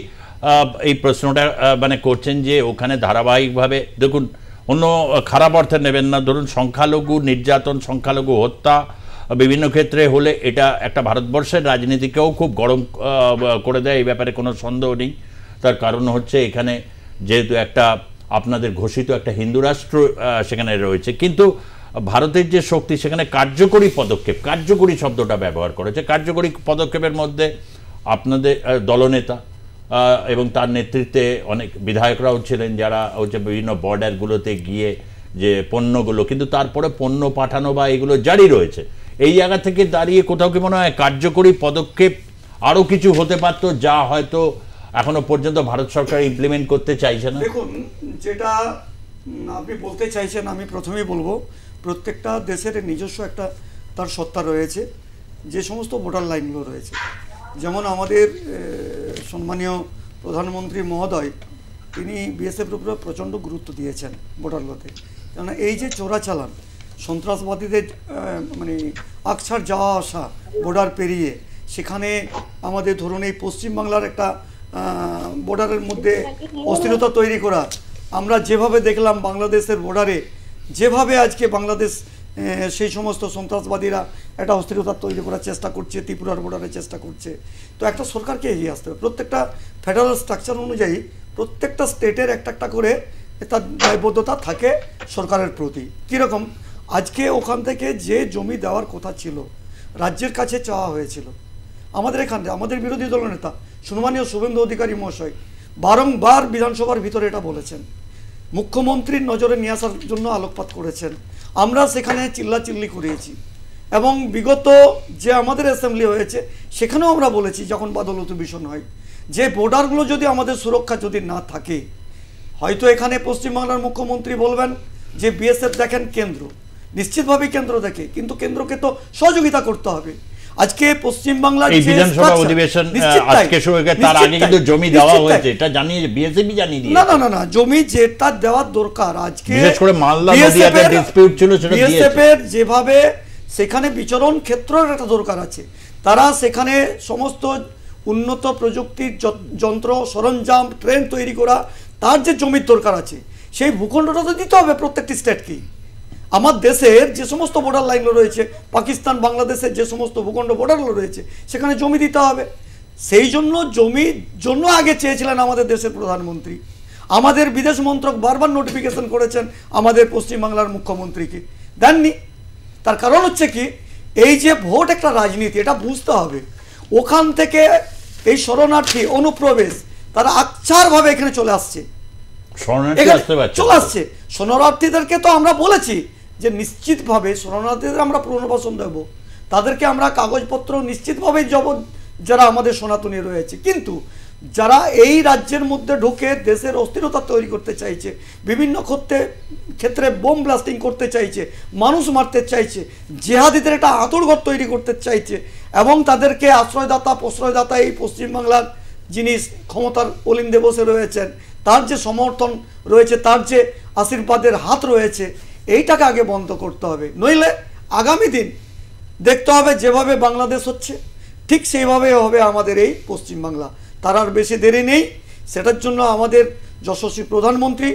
এই প্রশ্নটা মানে করছেন যে ওখানে ধারাবাহিকভাবে, দেখুন অন্য খারাপ অর্থে নেবেন না, ধরুন সংখ্যালঘু নির্যাতন, সংখ্যালঘু হত্যা বিভিন্ন ক্ষেত্রে হলে এটা একটা ভারতবর্ষের রাজনীতিকেও খুব গরম করে দেয়, এই ব্যাপারে কোনো সন্দেহ নেই। তার কারণ হচ্ছে এখানে যেহেতু একটা আপনাদের ঘোষিত একটা হিন্দু রাষ্ট্র সেখানে রয়েছে, কিন্তু ভারতের যে শক্তি সেখানে কার্যকরী পদক্ষেপ, কার্যকরী শব্দটা ব্যবহার করেছে। কার্যকরী পদক্ষেপের মধ্যে আপনাদের দলনেতা এবং তার নেতৃত্বে অনেক বিধায়করাও ছিলেন যারা হচ্ছে বিভিন্ন বর্ডারগুলোতে গিয়ে যে পণ্যগুলো, কিন্তু তারপরে পণ্য পাঠানো বা এগুলো জারি রয়েছে। এই জায়গা থেকে দাঁড়িয়ে কোথাও কি মনে হয় কার্যকরী পদক্ষেপ আরও কিছু হতে পারত, যা হয়তো এখনো পর্যন্ত ভারত সরকার ইমপ্লিমেন্ট করতে চাইছে না? দেখুন, যেটা আপনি বলতে চাইছেন আমি প্রথমেই বলবো, প্রত্যেকটা দেশের নিজস্ব একটা তার সত্তা রয়েছে। যে সমস্ত বর্ডার লাইনগুলো রয়েছে, যেমন আমাদের সম্মানীয় প্রধানমন্ত্রী মহোদয়, তিনি বিএসএফের উপরে প্রচণ্ড গুরুত্ব দিয়েছেন বর্ডারগুলোতে। কেননা এই যে চোরাচালান, সন্ত্রাসবাদীদের মানে আকছার যাওয়া আসা বর্ডার পেরিয়ে, সেখানে আমাদের ধরুন এই পশ্চিমবাংলার একটা বর্ডারের মধ্যে অস্থিরতা তৈরি করা। আমরা যেভাবে দেখলাম বাংলাদেশের বর্ডারে যেভাবে আজকে বাংলাদেশ সেই সমস্ত সন্ত্রাসবাদীরা একটা অস্থিরতা তৈরি করার চেষ্টা করছে, ত্রিপুরার বর্ডারের চেষ্টা করছে, তো একটা সরকারকে এগিয়ে আসতে হবে। প্রত্যেকটা ফেডারেল স্ট্রাকচার অনুযায়ী প্রত্যেকটা স্টেটের একটা করে তার দায়বদ্ধতা থাকে সরকারের প্রতি। কীরকম, আজকে ওখান থেকে যে জমি দেওয়ার কথা ছিল রাজ্যের কাছে চাওয়া হয়েছিল, আমাদের এখানে আমাদের বিরোধী দলনেতা সম্মানীয় শুভেন্দু অধিকারী মহাশয় বারংবার বিধানসভার ভিতরে এটা বলেছেন, মুখ্যমন্ত্রীর নজরে নিয়ে আসার জন্য আলোকপাত করেছেন, আমরা সেখানে চিল্লাচিল্লি করিয়েছি এবং বিগত যে আমাদের অ্যাসেম্বলি হয়েছে সেখানেও আমরা বলেছি যখন বাদল অধিবেশন হয় যে বর্ডারগুলো যদি আমাদের সুরক্ষা যদি না থাকে, হয়তো এখানে পশ্চিমবাংলার মুখ্যমন্ত্রী বলবেন যে বিএসএফ দেখেন কেন্দ্র, নিশ্চিতভাবেই কেন্দ্র দেখে, কিন্তু কেন্দ্রকে তো সহযোগিতা করতে হবে। আজকে পশ্চিমবাংলার এই বিধানসভা অধিবেশন আজকে শুরু হয়ে তার আগে কিন্তু জমি দেওয়া হয়েছে, এটা জানিয়ে বিএসএফ জানিয়ে দিয়েছে। না জমি যেটা দেওয়ার দরকার আজকে বিশেষ করে মালদা নদিয়াতে ডিসপিউট ছিল সেটা দিয়েছে। বিএসএফ এর যেভাবে সেখানে বিচরণ ক্ষেত্রের একটা দরকার আছে, তারা সেখানে সমস্ত উন্নত প্রযুক্তির যন্ত্র সরঞ্জাম ট্রেন তৈরি করা, তার যে জমির দরকার আছে সেই ভূখণ্ডটা তো দিতে হবে প্রত্যেকটি স্টেটকে। আমার দেশের যে সমস্ত বর্ডার লাইনগুলো রয়েছে, পাকিস্তান বাংলাদেশের যে সমস্ত ভূখণ্ড বর্ডারগুলো রয়েছে সেখানে জমি দিতে হবে। সেই জন্য জমির জন্য আগে চেয়েছিলেন আমাদের দেশের প্রধানমন্ত্রী, আমাদের বিদেশ মন্ত্রক বারবার নোটিফিকেশন করেছেন আমাদের পশ্চিমবাংলার মুখ্যমন্ত্রীকে, দেননি। তার কারণ হচ্ছে কি, এই যে ভোট একটা রাজনীতি, এটা বুঝতে হবে। ওখান থেকে এই শরণার্থী অনুপ্রবেশ তারা আকছারভাবে এখানে চলে আসছে, চলে আসছে। শরণার্থীদেরকে তো আমরা বলেছি যে নিশ্চিতভাবে শরণার্থীদের আমরা পুনর্বাসন দেব, তাদেরকে আমরা কাগজপত্র নিশ্চিতভাবে যাব যারা আমাদের সনাতনী রয়েছে, কিন্তু যারা এই রাজ্যের মধ্যে ঢুকে দেশের অস্থিরতা তৈরি করতে চাইছে, বিভিন্ন ক্ষেত্রে বোম ব্লাস্টিং করতে চাইছে, মানুষ মারতে চাইছে, জেহাদিদের একটা আঁতুড়ঘর তৈরি করতে চাইছে এবং তাদেরকে আশ্রয়দাতা প্রশ্রয়দাতা এই পশ্চিমবাংলার যিনি ক্ষমতার অলিন্দে বসে রয়েছেন তার যে সমর্থন রয়েছে, তার যে আশীর্বাদের হাত রয়েছে, এইটাকে আগে বন্ধ করতে হবে। নইলে আগামী দিন দেখতে হবে যেভাবে বাংলাদেশ হচ্ছে ঠিক সেইভাবে হবে আমাদের এই পশ্চিমবাংলা। তার আর বেশি দেরি নেই। সেটার জন্য আমাদের যশস্বী প্রধানমন্ত্রী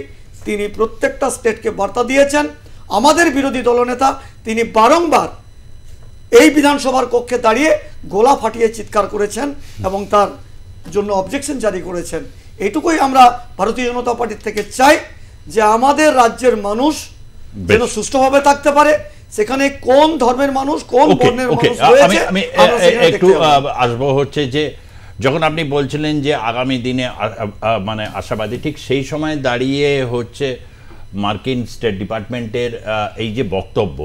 তিনি প্রত্যেকটা স্টেটকে বার্তা দিয়েছেন। আমাদের বিরোধী দলনেতা তিনি বারংবার এই বিধানসভার কক্ষে দাঁড়িয়ে গোলা ফাটিয়ে চিৎকার করেছেন এবং তার জন্য অবজেকশন জারি করেছেন। এইটুকুই আমরা ভারতীয় জনতা পার্টির থেকে চাই যে আমাদের রাজ্যের মানুষ যেন সুষ্ঠুভাবে থাকতে পারে, সেখানে কোন ধর্মের মানুষ কোন বর্ণের মানুষ রয়েছে। আমি একটু আসবো হচ্ছে যে যখন আপনি বলছিলেন যে আগামী দিনে মানে আশাবাদী, ঠিক সেই সময় দাঁড়িয়ে হচ্ছে মার্কিন স্টেট ডিপার্টমেন্টের এই যে বক্তব্য,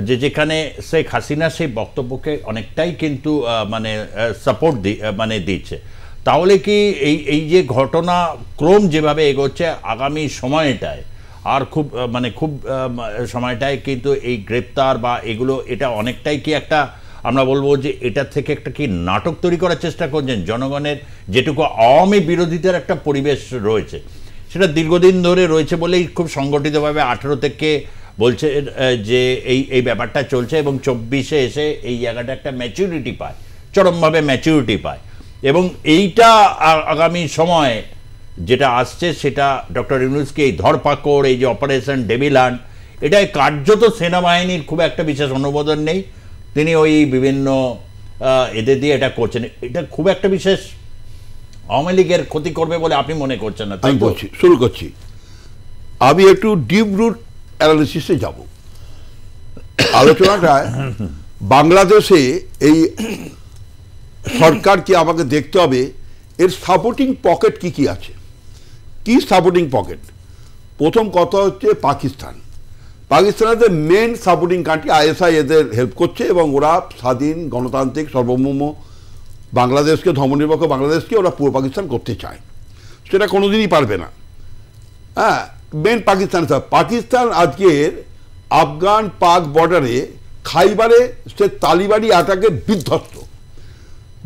যে যেখানে শেখ হাসিনা সেই বক্তব্যকে অনেকটাই কিন্তু মানে সাপোর্ট মানে দিচ্ছে, তাহলে কি এই যে ঘটনা ক্রম যেভাবে এগোচ্ছে আগামী সময়টায় আর খুব সময়টায় কিন্তু এই গ্রেপ্তার বা এগুলো এটা অনেকটাই কি একটা আমরা বলবো যে এটা থেকে একটা কি নাটক তৈরি করার চেষ্টা করছেন? জনগণের যেটুকু আওয়ামী বিরোধিতার একটা পরিবেশ রয়েছে সেটা দীর্ঘদিন ধরে রয়েছে বলেই খুব সংগঠিতভাবে 18 থেকে বলছে যে এই ব্যাপারটা চলছে এবং 24-এ এসে এই জায়গাটা একটা ম্যাচুরিটি পায়, চরমভাবে ম্যাচুরিটি পায় এবং এইটা আগামী সময় যেটা আসছে সেটা ডক্টর ইউনূসকে এই ধরপাকড়, এই যে অপারেশন ডেভিল হান্ট, এটাই কার্যত সেনাবাহিনীর খুব একটা বিশেষ অনুমোদন নেই, তিনি ওই বিভিন্ন এদের দিয়ে এটা করছেন, এটা খুব একটা বিশেষ আওয়ামী লীগের ক্ষতি করবে বলে আপনি মনে করছেন না? আমি বলছি, শুরু করছি, আমি একটু ডিপ রুট অ্যানালিসিসে যাব। আলোচনাটায় বাংলাদেশে এই সরকারকে আমাকে দেখতে হবে এর সাপোর্টিং পকেট কি কি আছে। কি সাপোর্টিং পকেট? প্রথম কথা হচ্ছে পাকিস্তানের মেন সাপোর্টিং কান্ট্রি আইএসআই এদের হেল্প করছে এবং ওরা স্বাধীন গণতান্ত্রিক সার্বভৌম বাংলাদেশকে, ধর্মনিরপেক্ষ বাংলাদেশকে ওরা পূর্ব পাকিস্তান করতে চায়, সেটা কোনোদিনই পারবে না। হ্যাঁ, মেন পাকিস্তান আজকের আফগান পাক বর্ডারে খাইবারে সে তালিবানি আটাকে বিধ্বস্ত,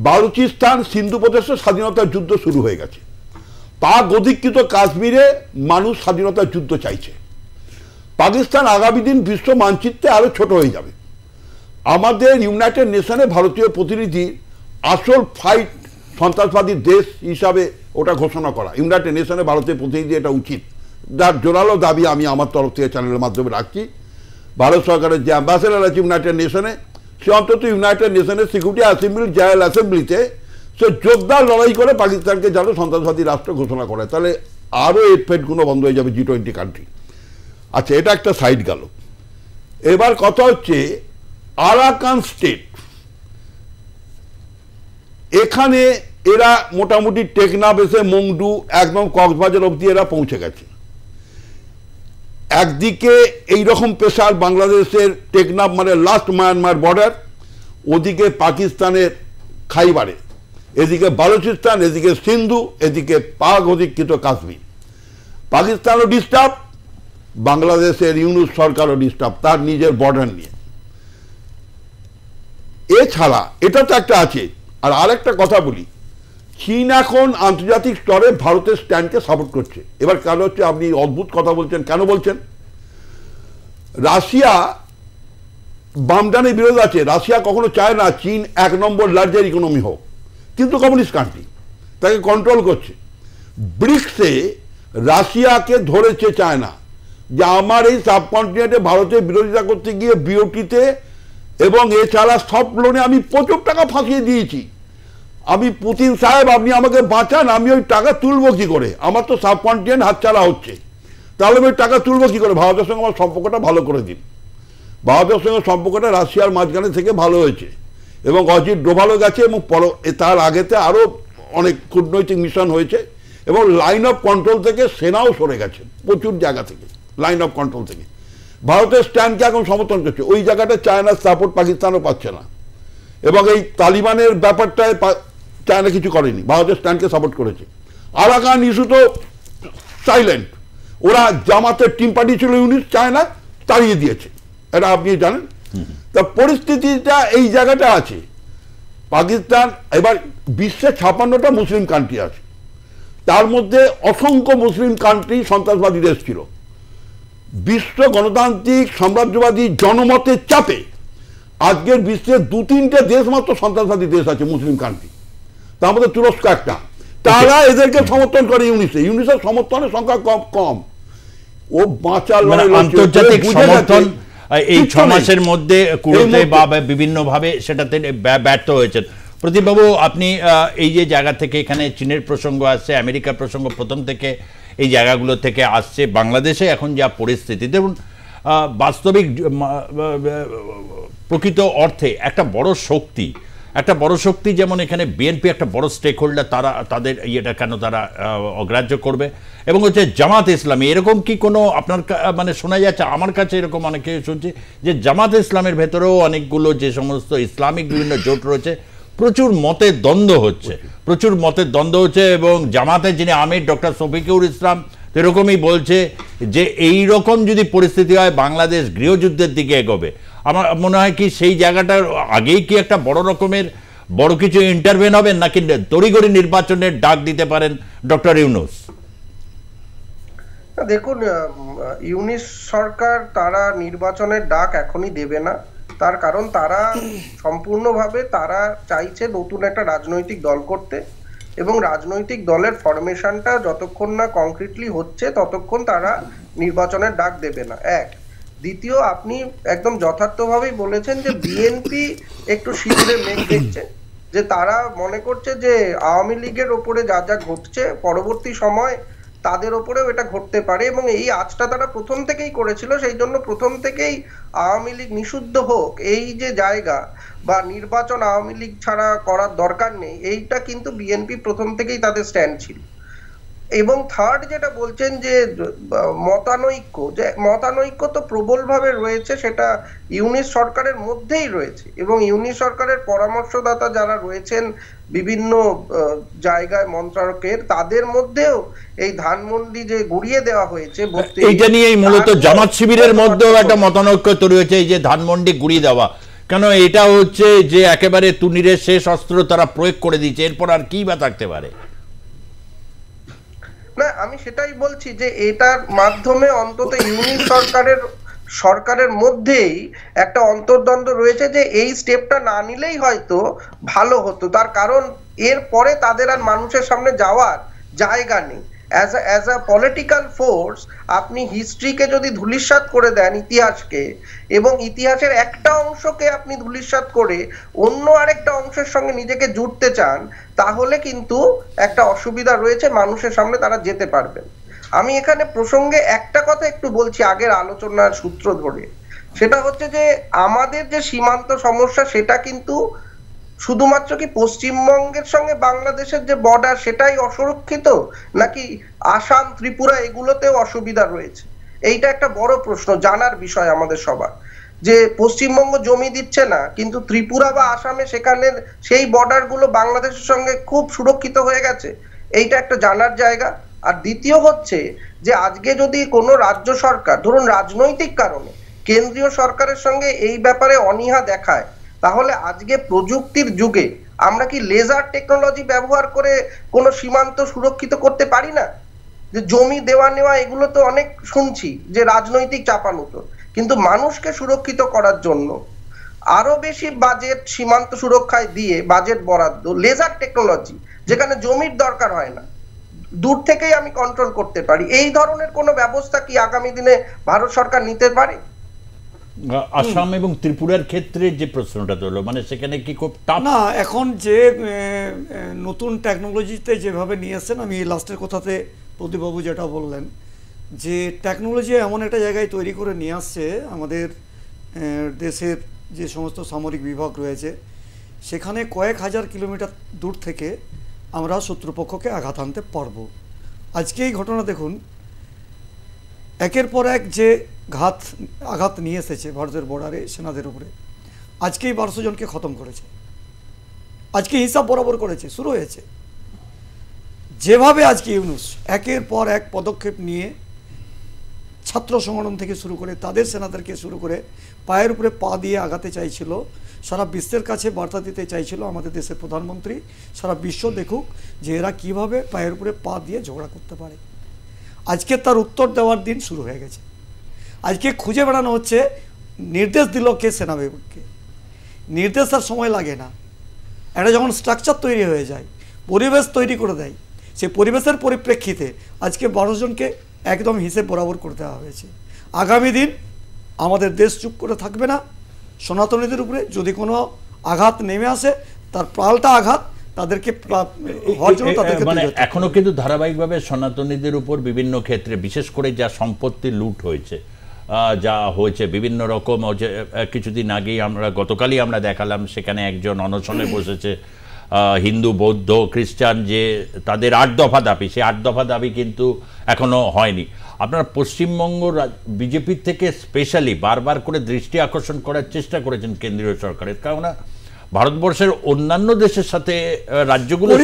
বালুচিস্তান সিন্ধু প্রদেশে স্বাধীনতার যুদ্ধ শুরু হয়ে গেছে, পাক অধিকৃত কাশ্মীরে মানুষ স্বাধীনতার যুদ্ধ চাইছে। পাকিস্তান আগামী দিন বিশ্ব মানচিত্রে আরো ছোট হয়ে যাবে। আমাদের ইউনাইটেড নেশনে ভারতীয় প্রতিনিধি আসল ফাইট সন্ত্রাসবাদী দেশ হিসাবে ওটা ঘোষণা করা, ইউনাইটেড নেশনে ভারতীয় প্রতিনিধি এটা উচিত যার জোরালো দাবি আমি আমার তরফ থেকে চ্যানেলের মাধ্যমে রাখছি, ভারত সরকারের যে অ্যাম্বাসেডার আছে ইউনাইটেড নেশনে, সে অন্তত ইউনাইটেড নেশনের সিকিউরিটি অ্যাসেম্বলি জেনারেল অ্যাসেম্বলিতে সে জোরদার লড়াই করে পাকিস্তানকে যেন সন্ত্রাসবাদী রাষ্ট্র ঘোষণা করে, তাহলে আরও এর ফেটগুলো বন্ধ হয়ে যাবে G20 কান্ট্রি। আচ্ছা, এটা একটা সাইড গেল। এবার কথা হচ্ছে আরাকান স্টেট, এখানে এরা মোটামুটি টেকনাফ এসে মংডু একদম কক্সবাজার অবধি এরা পৌঁছে গেছে। একদিকে এইরকম পেশার বাংলাদেশের টেকনাফ মানে লাস্ট মায়ানমার বর্ডার, ওদিকে পাকিস্তানের খাইবারে, এদিকে বালুচিস্তান, এদিকে সিন্ধু, এদিকে পাক অধিকৃত কাশ্মীর। পাকিস্তানও ডিস্টার্ব, বাংলাদেশের ইউনূস সরকারও ডিস্টার্ব তার নিজের বর্ডার নিয়ে। এছাড়া এটা তো একটা আছে। আর আরেকটা কথা বলি, চীন এখন আন্তর্জাতিক স্তরে ভারতের স্ট্যান্ডকে সাপোর্ট করছে। এবার কারণ হচ্ছে, আপনি অদ্ভুত কথা বলছেন, কেন বলছেন? রাশিয়া বামডানের বিরোধ আছে, রাশিয়া কখনো চায় না চীন 1 নম্বর লার্জার ইকোনমি হোক, কিন্তু কমিউনিস্ট কান্ট্রি তাকে কন্ট্রোল করছে। ব্রিক্সে রাশিয়াকে ধরেছে চায়না যে আমার এই সাবকন্টিনেন্টে ভারতের বিরোধিতা করতে গিয়ে বিওটিতে এবং এছাড়া সব লোনে আমি প্রচুর টাকা ফাঁসিয়ে দিয়েছি, আমি পুতিন সাহেব আপনি আমাকে বাঁচান, আমি ওই টাকা তুলবো কি করে? আমার তো সাবকন্টিনেন্ট হাতছাড়া হচ্ছে, তাহলে আমি ওই টাকা তুলবো কি করে? ভারতের সঙ্গে আমার সম্পর্কটা ভালো করে দিন। ভারতের সঙ্গে সম্পর্কটা রাশিয়ার মাঝখানে থেকে ভালো হয়েছে এবং অজিত ডোভালও গেছে এবং তার আগেতে আরও অনেক কূটনৈতিক মিশন হয়েছে এবং লাইন অফ কন্ট্রোল থেকে সেনাও সরে গেছে প্রচুর জায়গা থেকে, লাইন অফ কন্ট্রোল থেকে। ভারতের স্ট্যান্ডকে এখন সমর্থন করছে, ওই জায়গাটা চায়নার সাপোর্ট পাকিস্তানও পাচ্ছে না। এবং এই তালিবানের ব্যাপারটায় চায়না কিছু করেনি, ভারতের স্ট্যান্ডকে সাপোর্ট করেছে। আরাকান ইস্যু তো সাইলেন্ট, ওরা জামাতের টিম পাঠিয়েছিল ইউনিট, চায়না তাড়িয়ে দিয়েছে, এটা আপনি জানেন। তা পরিস্থিতিটা এই জায়গাটা আছে। পাকিস্তান এবার বিশ্বে 56টা মুসলিম কান্ট্রি আছে, তার মধ্যে অসংখ্য মুসলিম কান্ট্রি সন্ত্রাসবাদী দেশ ছিল। বিশ্ব গণতান্ত্রিক সাম্রাজ্যবাদী জনমতের চাপে আজকের বিশ্বের 2-3টে দেশ মাত্র সন্ত্রাসবাদী দেশ আছে মুসলিম কান্ট্রি, তার মধ্যে তুরস্ক একটা। তারা এদেরকে সমর্থন করে ইউনিসের সমর্থনের সংখ্যা কম। ও বাঁচার আন্তর্জাতিক সমর্থন এই 6 মাসের মধ্যে কুড়োতে বা বিভিন্নভাবে সেটাতে ব্যর্থ হয়েছেন। প্রদীপবাবু, আপনি এই যে জায়গা থেকে এখানে চীনের প্রসঙ্গ আসছে, আমেরিকার প্রসঙ্গ প্রথম থেকে এই জায়গাগুলো থেকে আসছে, বাংলাদেশে এখন যা পরিস্থিতি দেখুন, বাস্তবিক প্রকৃত অর্থে একটা বড় শক্তি যেমন এখানে বিএনপি একটা বড় স্টেক হোল্ডার, তারা তাদের ইয়েটা কেন তারা অগ্রাহ্য করবে? এবং হচ্ছে জামাত ইসলামী, এরকম কি কোনো আপনার মানে শোনা যাচ্ছে? আমার কাছে এরকম অনেকে শুনছি যে জামাত ইসলামের ভেতরেও অনেকগুলো যে সমস্ত ইসলামিক বিভিন্ন জোট রয়েছে, প্রচুর মতের দ্বন্দ্ব হচ্ছে এবং জামাতের যিনি আমির ডক্টর শফিকুর ইসলাম এরকমই বলছে যে এই রকম যদি পরিস্থিতি হয় বাংলাদেশ গৃহযুদ্ধের দিকে এগোবে। আমার মনে হয় কি সেই জায়গাটার আগেই কি একটা বড় কিছু ইন্টারভেন হবেন, নাকি তড়িঘড়ি নির্বাচনের ডাক দিতে পারেন ডক্টর ইউনূস? দেখুন, ইউনিস সরকার তারা নির্বাচনের ডাক এখনই দেবে না, তার কারণ তারা সম্পূর্ণভাবে তারা চাইছে নতুন একটা রাজনৈতিক দল করতে এবং রাজনৈতিক দলের ফরমেশনটা যতক্ষণ না কংক্রিটলি হচ্ছে ততক্ষণ তারা নির্বাচনের ডাক দেবে না। এক, দ্বিতীয়, আপনি একদম যথার্থভাবেই বলেছেন যে বিএনপি একটু শিবিরে মেঘ দেখছে, যে তারা মনে করছে যে আওয়ামী লীগের ওপরে যা যা ঘটছে পরবর্তী সময় তাদের ওপরেও এটা ঘটতে পারে এবং এই আজটা তারা প্রথম থেকেই করেছিল। সেই জন্য প্রথম থেকেই আওয়ামী লীগ নিষিদ্ধ হোক এই যে জায়গা বা নির্বাচন আওয়ামী লীগ ছাড়া করার দরকার নেই, এইটা কিন্তু বিএনপি প্রথম থেকেই তাদের স্ট্যান্ড ছিল। এবং থার্ড যেটা বলছেন যে মতানৈক্য তো প্রবলভাবে রয়েছে, সেটা ইউনিস সরকারের মধ্যেই রয়েছে এবং ইউনিস সরকারের পরামর্শদাতা যারা রয়েছেন বিভিন্ন জায়গায় মন্ত্রকের, তাদের মধ্যেও এই ধানমন্ডি যে গুড়িয়ে দেওয়া হয়েছে, এইটা নিয়েই মূলত জামাত শিবিরের মধ্যেও একটা মতানৈক্য তৈরি হয়েছে, এই যে ধানমন্ডি গুড়িয়ে দেওয়া। কেন এটা হচ্ছে যে একেবারে তুনিরের শেষ অস্ত্র তারা প্রয়োগ করে দিয়েছে, এরপর আর কি বা থাকতে পারে? না, আমি সেটাই বলছি যে এটার মাধ্যমে অন্তত ইউনিট সরকারের মধ্যেই একটা অন্তর্দ্বন্দ্ব রয়েছে যে এই স্টেপটা না নিলেই হয়তো ভালো হতো, তার কারণ এর পরে তাদের আর মানুষের সামনে যাওয়ার জায়গা নেই। অ্যাজ আ পলিটিক্যাল ফোর্স আপনি হিস্ট্রিকে যদি ধূলিসাৎ করে দেন, ইতিহাসকে, এবং ইতিহাসের একটা অংশকে আপনি ধূলিসাৎ করে অন্য আরেকটা অংশের সঙ্গে নিজেকে জুড়তে চান, তাহলে কিন্তু একটা অসুবিধা রয়েছে, মানুষের সামনে তারা যেতে পারবেন। আমি এখানে প্রসঙ্গে একটা কথা একটু বলছি আগের আলোচনার সূত্র ধরে, সেটা হচ্ছে যে আমাদের যে সীমান্ত সমস্যা সেটা কিন্তু শুধুমাত্র কি পশ্চিমবঙ্গের সঙ্গে বাংলাদেশের যে বর্ডার সেটাই অসুরক্ষিত, নাকি আসাম, ত্রিপুরা এগুলোতেও অসুবিধা রয়েছে? এইটা একটা বড় প্রশ্ন, জানার বিষয় আমাদের সবার, যে পশ্চিমবঙ্গ জমি দিচ্ছে না কিন্তু ত্রিপুরা বা আসামে সেখানের সেই বর্ডারগুলো বাংলাদেশের সঙ্গে খুব সুরক্ষিত হয়ে গেছে, এইটা একটা জানার জায়গা। আর দ্বিতীয় হচ্ছে যে আজকে যদি কোনো রাজ্য সরকার ধরুন রাজনৈতিক কারণে কেন্দ্রীয় সরকারের সঙ্গে এই ব্যাপারে অনীহা দেখায়, তাহলে আজকে প্রযুক্তির যুগে আমরা কি লেজার টেকনোলজি ব্যবহার করে কোনো সীমান্ত সুরক্ষিত করতে পারি না? যে জমি দেওয়া নেওয়া এগুলো তো অনেক শুনছি যে রাজনৈতিক চাপানুতো, কিন্তু মানুষকে সুরক্ষিত করার জন্য আরো বেশি বাজেট সীমান্ত সুরক্ষায় দিয়ে বাজেট বরাদ্দ, লেজার টেকনোলজি যেখানে জমির দরকার হয় না, দূর থেকেই আমি কন্ট্রোল করতে পারি, এই ধরনের কোনো ব্যবস্থা কি আগামী দিনে ভারত সরকার নিতে পারে? আসাম এবং ত্রিপুরার ক্ষেত্রে যে প্রশ্নটা হলো, মানে সেখানে কি খুব টাফ না, এখন যে নতুন টেকনোলজিতে যেভাবে নিয়ে এসেছেন, আমি লাস্টের কথাতে প্রদীপবাবু যেটা বললেন যে টেকনোলজি এমন একটা জায়গায় তৈরি করে নিয়ে আসছে আমাদের দেশের যে সমস্ত সামরিক বিভাগ রয়েছে সেখানে কয়েক হাজার কিলোমিটার দূর থেকে আমরা শত্রুপক্ষকে আঘাত আনতে পারবো। আজকে এই ঘটনা দেখুন, একের পর এক যে আঘাত নিয়ে এসেছে ভারতের বর্ডারে সেনাদের উপরে, আজকেই 1200 জনকে খতম করেছে, আজকে হিসাব বরাবর করেছে, শুরু হয়েছে। যেভাবে আজকে ইউনূস একের পর এক পদক্ষেপ নিয়ে ছাত্র সংগঠন থেকে শুরু করে তাদের সেনাদেরকে শুরু করে পায়ের উপরে পা দিয়ে আগাতে চাইছিল, সারা বিশ্বের কাছে বার্তা দিতে চাইছিল আমাদের দেশের প্রধানমন্ত্রী, সারা বিশ্ব দেখুক যে এরা কিভাবে পায়ের উপরে পা দিয়ে ঝগড়া করতে পারে। আজকে তার উত্তর দেওয়ার দিন শুরু হয়ে গেছে। আজকে খুঁজে বেড়ানো হচ্ছে নির্দেশ দিল কে, সেনা বিভাগকে। নির্দেশ আর সময় লাগে না, এটা যখন স্ট্রাকচার তৈরি হয়ে যায়, পরিবেশ তৈরি করে দেয়, সেই পরিবেশের পরিপ্রেক্ষিতে আজকে 12 জনকে একদম হিসেব বরাবর করে দেওয়া হয়েছে। আগামী দিন আমাদের দেশ চুপ করে থাকবে না। সনাতনীদের উপরে যদি কোনো আঘাত নেমে আসে, তার পাল্টা আঘাত তাদেরকে মানে এখনো কিন্তু ধারাবাহিকভাবে সনাতনীদের উপর বিভিন্ন ক্ষেত্রে, বিশেষ করে যা সম্পত্তি লুট হয়েছে, যা হয়েছে বিভিন্ন রকম, কিছুদিন আগেই গতকালই আমরা দেখালাম সেখানে একজন অনশনে বসেছে, হিন্দু, বৌদ্ধ, খ্রিস্টান, যে তাদের 8 দফা দাবি, সেই 8 দফা দাবি কিন্তু এখনো হয়নি। আপনারা পশ্চিমবঙ্গ বিজেপির থেকে স্পেশালি বারবার করে দৃষ্টি আকর্ষণ করার চেষ্টা করেছেন কেন্দ্রীয় সরকারের, কারণ ভারতবর্ষের অন্যান্য দেশের সাথে রাজ্যগুলোর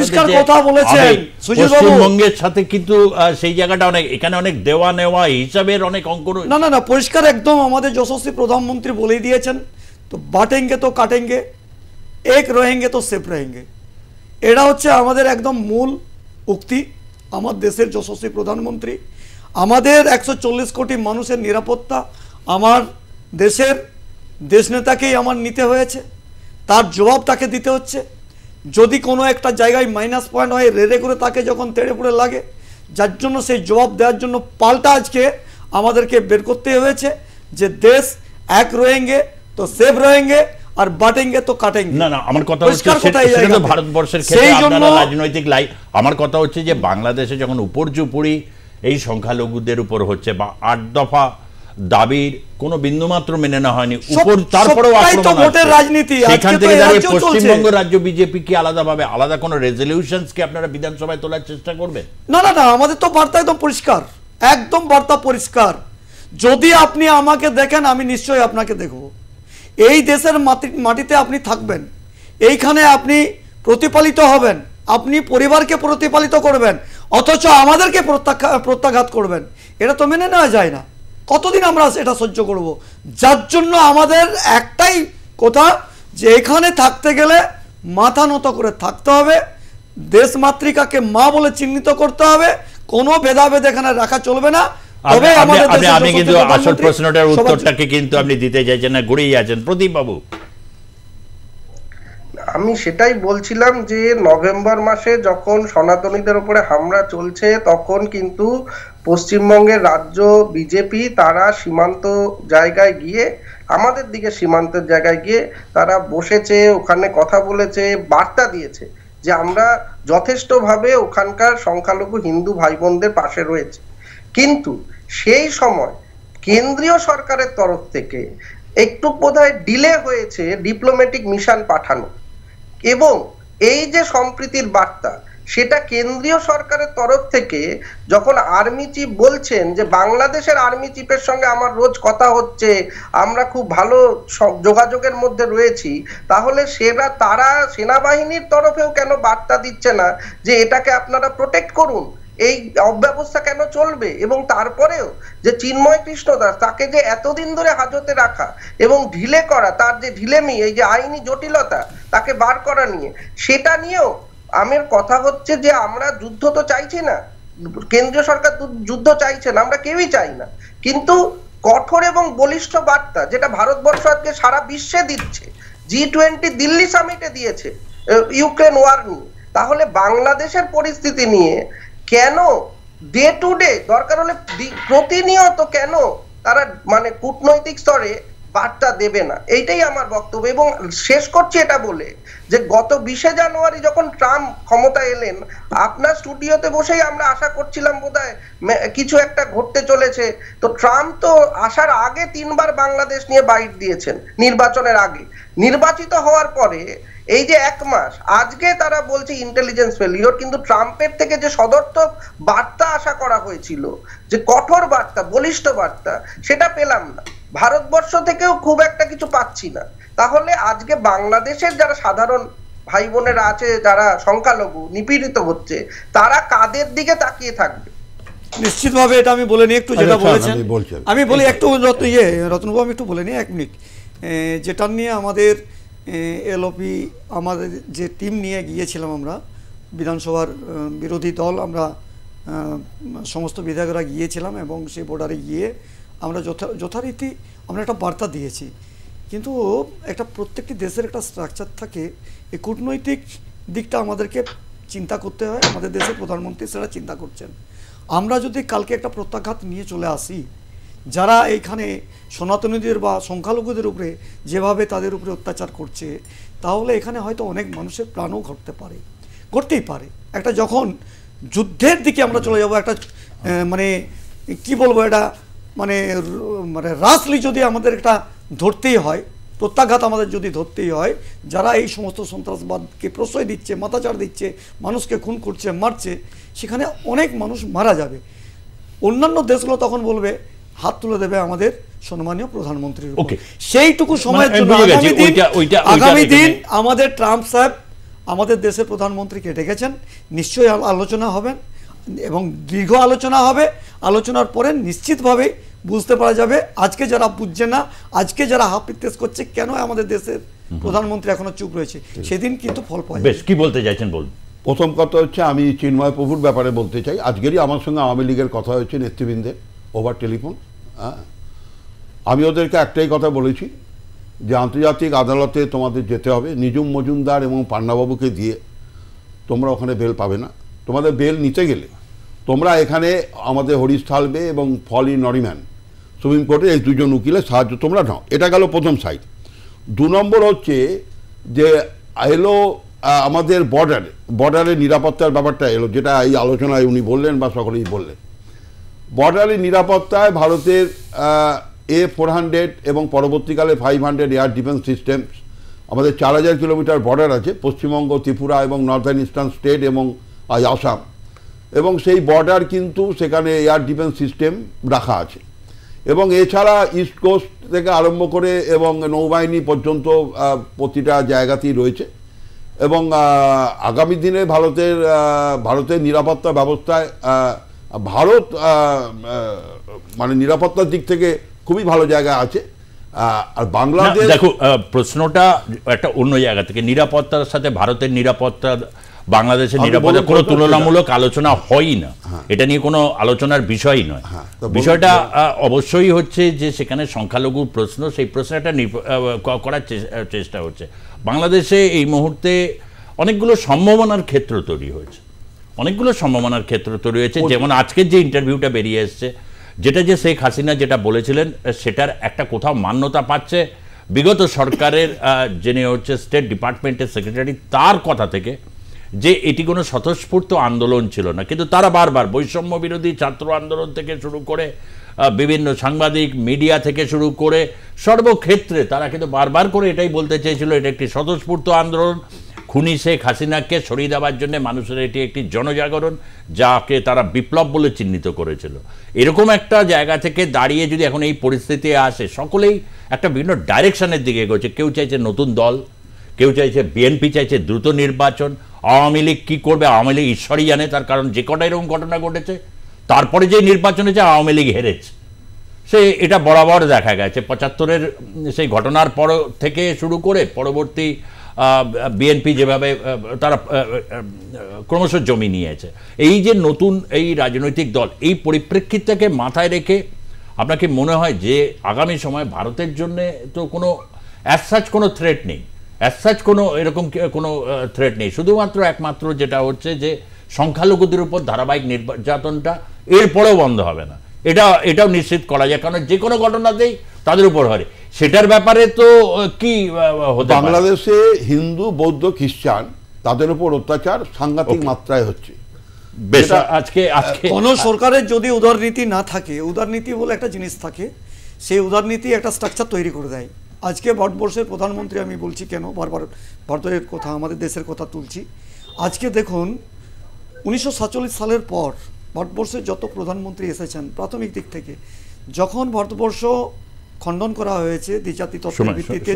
পশ্চিমবঙ্গের সাথে কিন্তু সেই জায়গাটা অনেক, এখানে অনেক দেওয়া নেওয়া হিসাবের অনেক অঙ্ক। না, পরিষ্কার একদম আমাদের যশস্বী প্রধানমন্ত্রী বলেই দিয়েছেন, তো বাটেঙ্গে তো কাটেঙ্গে, এক রহেঙ্গে তো সেফ রহেঙ্গে, এটা হচ্ছে আমাদের একদম মূল উক্তি। আমার দেশের যশস্বী প্রধানমন্ত্রী, আমাদের 140 কোটি মানুষের নিরাপত্তা আমার দেশের দেশনেতাকেই আমার নিতে হয়েছে, তার জবাব তাকে দিতে হচ্ছে। যদি কোনো একটা জায়গায় মাইনাস পয়েন্ট হয়, রেড়ে করে তাকে যখন তেড়ে পুড়ে লাগে, যার জন্য সেই জবাব দেওয়ার জন্য পাল্টা আজকে আমাদেরকে বের করতে হয়েছে যে দেশ এক রয়েঙ্গে তো সেফ রয়েঙ্গে, আর বাটেঙ্গে তো কাটেঙ্গে। না, আমার কথা হচ্ছে সেটা তো ভারতবর্ষের ক্ষেত্রে আপনারা রাজনৈতিক লাই। আমার কথা হচ্ছে যে বাংলাদেশে যখন উপর্যুপরি এই সংখ্যালঘুদের উপর হচ্ছে বা 8 দফা দাবির কোনো বিন্দুমাত্র মেনে না হয়নি, উপর তারপরেও রাজনীতি, সেখান থেকে দাঁড়িয়ে পশ্চিমবঙ্গ রাজ্য বিজেপি কি আলাদাভাবে আলাদা কোনো রেজলিউশনস কি আপনারা বিধানসভায় তোলার চেষ্টা করবেন? না, আমাদের তো বার্তা একদম পরিষ্কার, একদম বার্তা পরিষ্কার। যদি আপনি আমাকে দেখেন, আমি নিশ্চয়ই আপনাকে দেখব। এই দেশের মাটিতে আপনি থাকবেন, এইখানে আপনি প্রতিপালিত হবেন, আপনি পরিবারকে প্রতিপালিত করবেন, অথচ আমাদেরকে প্রত্যাঘাত করবেন, এটা তো মেনে নেওয়া যায় না। কতদিন আমরা এটা সহ্য করব? যার জন্য আমাদের একটাই কথা যে এখানে থাকতে গেলে মাথা নত করে থাকতে হবে, দেশ মাতৃকাকে মা বলে চিহ্নিত করতে হবে, কোনো ভেদাভেদ এখানে রাখা চলবে না। তবে আমি কিন্তু আসল প্রশ্নটার উত্তরটাকে কিন্তু আপনি দিতে চাইছেন না, ঘুরেই আছেন প্রদীপ বাবু। আমি সেটাই বলছিলাম যে নভেম্বর মাসে যখন সনাতনীদের উপরে হামলা চলছে তখন কিন্তু পশ্চিমবঙ্গের রাজ্য বিজেপি তারা সীমান্ত জায়গায় গিয়ে, আমাদের দিকে সীমান্তের জায়গায় গিয়ে তারা বসেছে, ওখানে কথা বলেছে, বার্তা দিয়েছে যে আমরা যথেষ্টভাবে ওখানকার সংখ্যালঘু হিন্দু ভাই বোনদের পাশে রয়েছে। কিন্তু সেই সময় কেন্দ্রীয় সরকারের তরফ থেকে একটু বোধহয় ডিলে হয়েছে ডিপ্লোম্যাটিক মিশন পাঠানো, এবং এই যে সম্প্রীতির বার্তা সেটা কেন্দ্রীয় সরকারের তরফ থেকে যখন আর্মি চিফ বলছেন যে বাংলাদেশের আর্মি চিফের সঙ্গে আমার রোজ কথা হচ্ছে, আমরা খুব ভালো যোগাযোগের মধ্যে রয়েছি, তাহলে তারা সেনাবাহিনীর তরফেও কেন বার্তা দিচ্ছে না যে এটাকে আপনারা প্রোটেক্ট করুন, এই অব্যবস্থা কেন চলবে? এবং তারপরেও যে চিন্ময় কৃষ্ণ দাস তাকে যে এতদিন ধরে হাজতে রাখা এবং ঢিলে করা, তার যে ঢিলেমি, এই যে আইনি জটিলতা তাকে বার করা নিয়ে, সেটা নিয়েও আমার কথা হচ্ছে যে আমরা যুদ্ধ তো চাইছি না, কেন্দ্রীয় সরকার যুদ্ধ চাইছে না, আমরা কেউই চাই না, কিন্তু কঠোর এবং বলিষ্ঠ বার্তা যেটা ভারতবর্ষ আজকে সারা বিশ্বে দিচ্ছে, G20 দিল্লি সামিটে দিয়েছে ইউক্রেন ওয়ার নিয়ে, তাহলে বাংলাদেশের পরিস্থিতি নিয়ে কেন ডে টু ডে, দরকার হলে প্রতিনিয়ত কেন তারা মানে কূটনৈতিক স্তরে বার্তা দেবে না? এইটাই আমার বক্তব্য। এবং শেষ করছি এটা বলে যে গত 20শে জানুয়ারি যখন ট্রাম্প ক্ষমতা এলেন, আপনার স্টুডিওতে বসেই আমরা আশা করছিলাম বোধহয় কিছু একটা ঘটতে চলেছে, তো ট্রাম্প তো আসার আগে 3বার বাংলাদেশ নিয়ে বাইট দিয়েছেন নির্বাচনের আগে, নির্বাচিত হওয়ার পরে এই যে 1 মাস, আজকে তারা বলছে ইন্টেলিজেন্স ফেলিওর, কিন্তু ট্রাম্পের থেকে যে সদর্থক বার্তা আশা করা হয়েছিল, যে কঠোর বার্তা, বলিষ্ঠ বার্তা, সেটা পেলাম না। ভারতবর্ষ থেকেও খুব একটা কিছু পাচ্ছি না। তাহলে আজকে বাংলাদেশের যারা সাধারণ ভাই বোনেরা আছে, যারা সংখ্যালঘু নিপীড়িত হচ্ছে, তারা কাদের দিকে তাকিয়ে থাকবে? নিশ্চিতভাবে এটা আমি বলে নিই একটু, যেটা বলেছেন আমি বলি একটু, রতনবাবু আমি একটু বলে নিই 1 মিনিট। যেটা নিয়ে আমাদের এলওপি আমাদের যে টিম নিয়ে গিয়েছিলাম আমরা বিধানসভার বিরোধী দল, আমরা সমস্ত বিধায়করা গিয়েছিলাম এবং সেই বর্ডারে গিয়ে আমরা যথারীতি আমরা একটা বার্তা দিয়েছি। কিন্তু একটা প্রত্যেকটি দেশের একটা স্ট্রাকচার থাকে, এই কূটনৈতিক দিকটা আমাদেরকে চিন্তা করতে হয়, আমাদের দেশের প্রধানমন্ত্রী সেটা চিন্তা করছেন। আমরা যদি কালকে একটা প্রত্যাঘাত নিয়ে চলে আসি, যারা এইখানে সনাতনীদের বা সংখ্যালঘুদের উপরে যেভাবে তাদের উপরে অত্যাচার করছে, তাহলে এখানে হয়তো অনেক মানুষের প্রাণও ঘটতেই পারে। একটা যখন যুদ্ধের দিকে আমরা চলে যাব, একটা মানে কি বলবো, এটা মানে রাসলি যদি আমাদের একটা ধরতেই হয়, প্রত্যাঘাত আমাদের যদি ধরতেই হয়, যারা এই সমস্ত সন্ত্রাসবাদকে প্রশ্রয় দিচ্ছে, মাথাচাড় দিচ্ছে, মানুষকে খুন করছে, মারছে, সেখানে অনেক মানুষ মারা যাবে। অন্যান্য দেশগুলো তখন বলবে, হাত তুলে দেবে আমাদের সম্মানীয় প্রধানমন্ত্রীর উপর। সেইটুকু সময়ের জন্য আগামী দিন আমাদের ট্রাম্প সাহেব আমাদের দেশের প্রধানমন্ত্রীকে ডেকেছেন, নিশ্চয়ই আলোচনা হবেন এবং দীর্ঘ আলোচনা হবে। আলোচনার পরে নিশ্চিতভাবে বুঝতে পারা যাবে আজকে যারা বুঝছে না, আজকে যারা হাপিত্তেস করছে, কেন আমাদের দেশের প্রধানমন্ত্রী এখনো চুপ রয়েছে, সেদিন কিন্তু ফল পাওয়া যাবে। বেশ, কি বলতে চাইছেন বলুন। প্রথম কথা হচ্ছে, আমি চিন্ময় প্রভুর ব্যাপারে বলতে চাই, আজকেরই আমার সঙ্গে আওয়ামী লীগের কথা হয়েছে নেতৃবৃন্দের ওভার টেলিফোন। আমি ওদেরকে একটাই কথা বলেছি যে আন্তর্জাতিক আদালতে তোমাদের যেতে হবে, নিজুম মজুমদার এবং পান্নাবাবুকে দিয়ে তোমরা ওখানে বেল পাবে না। তোমাদের বেল নিতে গেলে তোমরা এখানে আমাদের হরিশ থালবে এবং ফলি নরিম্যান সুপ্রিম কোর্টে এই 2জন উকিলের সাহায্য তোমরা নাও। এটা গেল প্রথম সাইড। 2 নম্বর হচ্ছে যে এলো আমাদের বর্ডারের নিরাপত্তার ব্যাপারটা এলো, যেটা এই আলোচনায় উনি বললেন বা সকলেই বললেন। বর্ডারের নিরাপত্তায় ভারতের A400 এবং পরবর্তীকালে 500 এয়ার ডিফেন্স সিস্টেম, আমাদের 4000 কিলোমিটার বর্ডার আছে পশ্চিমবঙ্গ, ত্রিপুরা এবং নর্দার্ন ইস্টার্ন স্টেট এবং আসাম, এবং সেই বর্ডার কিন্তু সেখানে এয়ার ডিফেন্স সিস্টেম রাখা আছে। এবং এছাড়া ইস্ট কোস্ট থেকে আরম্ভ করে এবং নৌবাহিনী পর্যন্ত প্রতিটা জায়গাতেই রয়েছে। এবং আগামী দিনে ভারতের নিরাপত্তা ব্যবস্থায় ভারত মানে নিরাপত্তার দিক থেকে খুবই ভালো জায়গা আছে। আর বাংলাদেশ, দেখো প্রশ্নটা একটা অন্য জায়গা থেকে, নিরাপত্তার সাথে ভারতের নিরাপত্তা, বাংলাদেশের নিরাপত্তার কোনো তুলনামূলক আলোচনা হয়ই না, এটা নিয়ে কোনো আলোচনার বিষয়ই নয়। বিষয়টা অবশ্যই হচ্ছে যে সেখানে সংখ্যালঘুর প্রশ্ন, সেই প্রশ্নটা করার চেষ্টা হচ্ছে। বাংলাদেশে এই মুহূর্তে অনেকগুলো সম্ভাবনার ক্ষেত্র তৈরি হয়েছে, যেমন আজকের যে ইন্টারভিউটা বেরিয়ে এসছে, যেটা যে শেখ হাসিনা যেটা বলেছিলেন সেটার একটা কোথাও মান্যতা পাচ্ছে বিগত সরকারের যিনি হচ্ছে স্টেট ডিপার্টমেন্টের সেক্রেটারি, তার কথা থেকে, যে এটি কোনো স্বতঃস্ফূর্ত আন্দোলন ছিল না। কিন্তু তারা বারবার বৈষম্য বিরোধী ছাত্র আন্দোলন থেকে শুরু করে বিভিন্ন সাংবাদিক মিডিয়া থেকে শুরু করে সর্বক্ষেত্রে তারা কিন্তু বারবার করে এটাই বলতে চেয়েছিল এটা একটি স্বতঃস্ফূর্ত আন্দোলন, খুনি শেখ হাসিনাকে সরিয়ে দেওয়ার জন্য মানুষের এটি একটি জনজাগরণ, যাকে তারা বিপ্লব বলে চিহ্নিত করেছিল। এরকম একটা জায়গা থেকে দাঁড়িয়ে যদি এখন এই পরিস্থিতি আসে, সকলেই একটা বিভিন্ন ডাইরেকশনের দিকে এগোচ্ছে। কেউ চাইছে নতুন দল, কেউ চাইছে বিএনপি চাইছে দ্রুত নির্বাচন, আওয়ামী লীগ কী করবে আওয়ামী লীগ ঈশ্বরই জানে, তার কারণ যে কটা এরকম ঘটনা ঘটেছে তারপরে যে নির্বাচন হয়েছে আওয়ামী লীগ হেরেছে, সে এটা বরাবর দেখা গেছে। ৭৫-এর সেই ঘটনার পর থেকে শুরু করে পরবর্তী বিএনপি যেভাবে তারা ক্রমশ জমি নিয়েছে, এই যে নতুন এই রাজনৈতিক দল, এই পরিপ্রেক্ষিতটাকে মাথায় রেখে আপনাকে মনে হয় যে আগামী সময় ভারতের জন্য তো কোনো অ্যাজ কোনো থ্রেট নেই, কোনো এরকম কোনো থ্রেট নেই, শুধুমাত্র একমাত্র যেটা হচ্ছে যে সংখ্যালঘুদের উপর ধারাবাহিক নির্যাতনটা এরপরেও বন্ধ হবে না, এটাও নিশ্চিত করা যায়, কারণ যে কোনো ঘটনাতেই তাদের উপর হয়। সেটার ব্যাপারে তো কি হতে পারে? বাংলাদেশে হিন্দু, বৌদ্ধ, খ্রিস্টান তাদের উপর অত্যাচার সাংঘাতিক মাত্রায় হচ্ছে। আজকে কোন সরকারের যদি উদারনীতি না থাকে, উদারনীতি বলে একটা জিনিস থাকে, সেই উদারনীতি একটা স্ট্রাকচার তৈরি করে দেয়। আজকে ভারতবর্ষের প্রধানমন্ত্রী, আমি বলছি কেন বারবার ভারতের কথা, আমাদের দেশের কথা তুলছি, আজকে দেখুন 1947 সালের পর ভারতবর্ষের যত প্রধানমন্ত্রী এসেছেন প্রাথমিক দিক থেকে, যখন ভারতবর্ষ খণ্ডন করা হয়েছে দ্বিজাতি তত্ত্বের ভিত্তিতে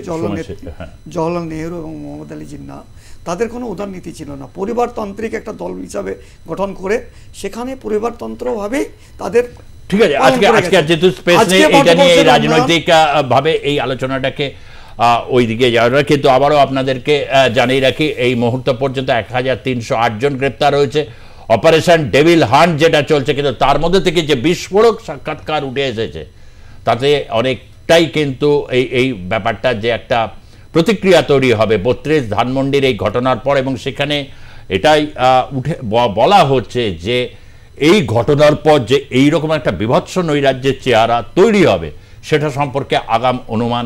জওহরলাল নেহরু এবং মোহাম্মদ আলী জিন্নাহ, তাদের কোনো উদারনীতি ছিল না। পরিবারতান্ত্রিক একটা দল হিসাবে গঠন করে সেখানে পরিবারতন্ত্রভাবেই তাদের, ঠিক আছে, আজকে যেহেতু স্পেস নেই এটা নিয়ে এই রাজনৈতিক ভাবে এই আলোচনাটাকে ওইদিকে যাওয়া, কিন্তু আবারও আপনাদেরকে জানিয়ে রাখি এই মুহূর্ত পর্যন্ত 1308 জন গ্রেপ্তার হয়েছে। অপারেশন ডেভিল হান্ট যেটা চলছে, কিন্তু তার মধ্যে থেকে যে বিস্ফোরক সাক্ষাৎকার উঠে এসেছে তাতে অনেকটাই কিন্তু এই ব্যাপারটা যে একটা প্রতিক্রিয়া তৈরি হবে 32 ধানমন্ডির এই ঘটনার পর, এবং সেখানে এটাই উঠে বলা হচ্ছে যে এই ঘটনার পর যে এইরকম একটা বিভৎস নৈরাজ্যের চেহারা তৈরি হবে সেটা সম্পর্কে আগাম অনুমান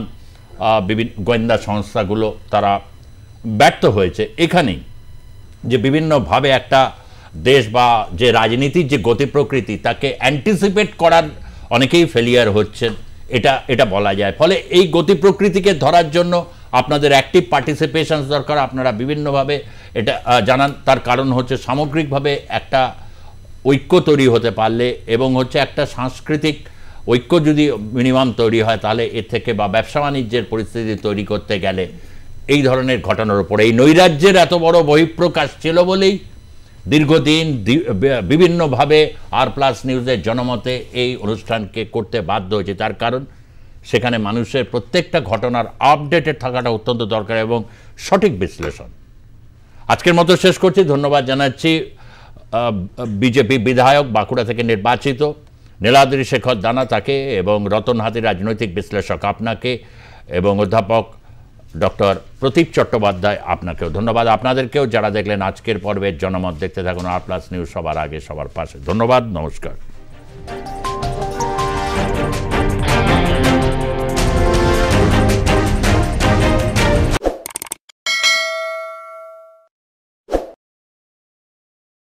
বিভিন্ন গোয়েন্দা সংস্থাগুলো তারা ব্যর্থ হয়েছে। এখানেই যে বিভিন্নভাবে একটা দেশ বা যে রাজনীতির যে গতি প্রকৃতি তাকে অ্যান্টিসিপেট করার অনেকেই ফেলিয়ার হচ্ছেন, এটা বলা যায়। ফলে এই গতি প্রকৃতিকে ধরার জন্য আপনাদের অ্যাক্টিভ পার্টিসিপেশন দরকার, আপনারা বিভিন্নভাবে এটা জানান। তার কারণ হচ্ছে সামগ্রিকভাবে একটা ঐক্য তৈরি হতে পারলে এবং হচ্ছে একটা সাংস্কৃতিক ঐক্য যদি মিনিমাম তৈরি হয়, তাহলে এর থেকে বা ব্যবসা বাণিজ্যের পরিস্থিতি তৈরি করতে গেলে এই ধরনের ঘটনার উপরে এই নৈরাজ্যের এত বড় বহিঃপ্রকাশ ছিল বলেই দীর্ঘদিন বিভিন্নভাবে আর+ নিউজের জনমতে এই অনুষ্ঠানকে করতে বাধ্য হয়েছে। তার কারণ সেখানে মানুষের প্রত্যেকটা ঘটনার আপডেটেড থাকাটা অত্যন্ত দরকার এবং সঠিক বিশ্লেষণ। আজকের মতো শেষ করছি, ধন্যবাদ জানাচ্ছি বিজেপি বিধায়ক বাঁকুড়া থেকে নির্বাচিত নীলাদ্রি শেখর দানা তাকে, এবং রতন হাতি রাজনৈতিক বিশ্লেষক আপনাকে, এবং অধ্যাপক ডক্টর প্রতীপ চট্টোপাধ্যায় আপনাকেও ধন্যবাদ। আপনাদেরকেও যারা দেখলেন আজকের পর্বের জনমত, দেখতে থাকুন আর+ নিউজ, সবার আগে সবার পাশে। ধন্যবাদ, নমস্কার।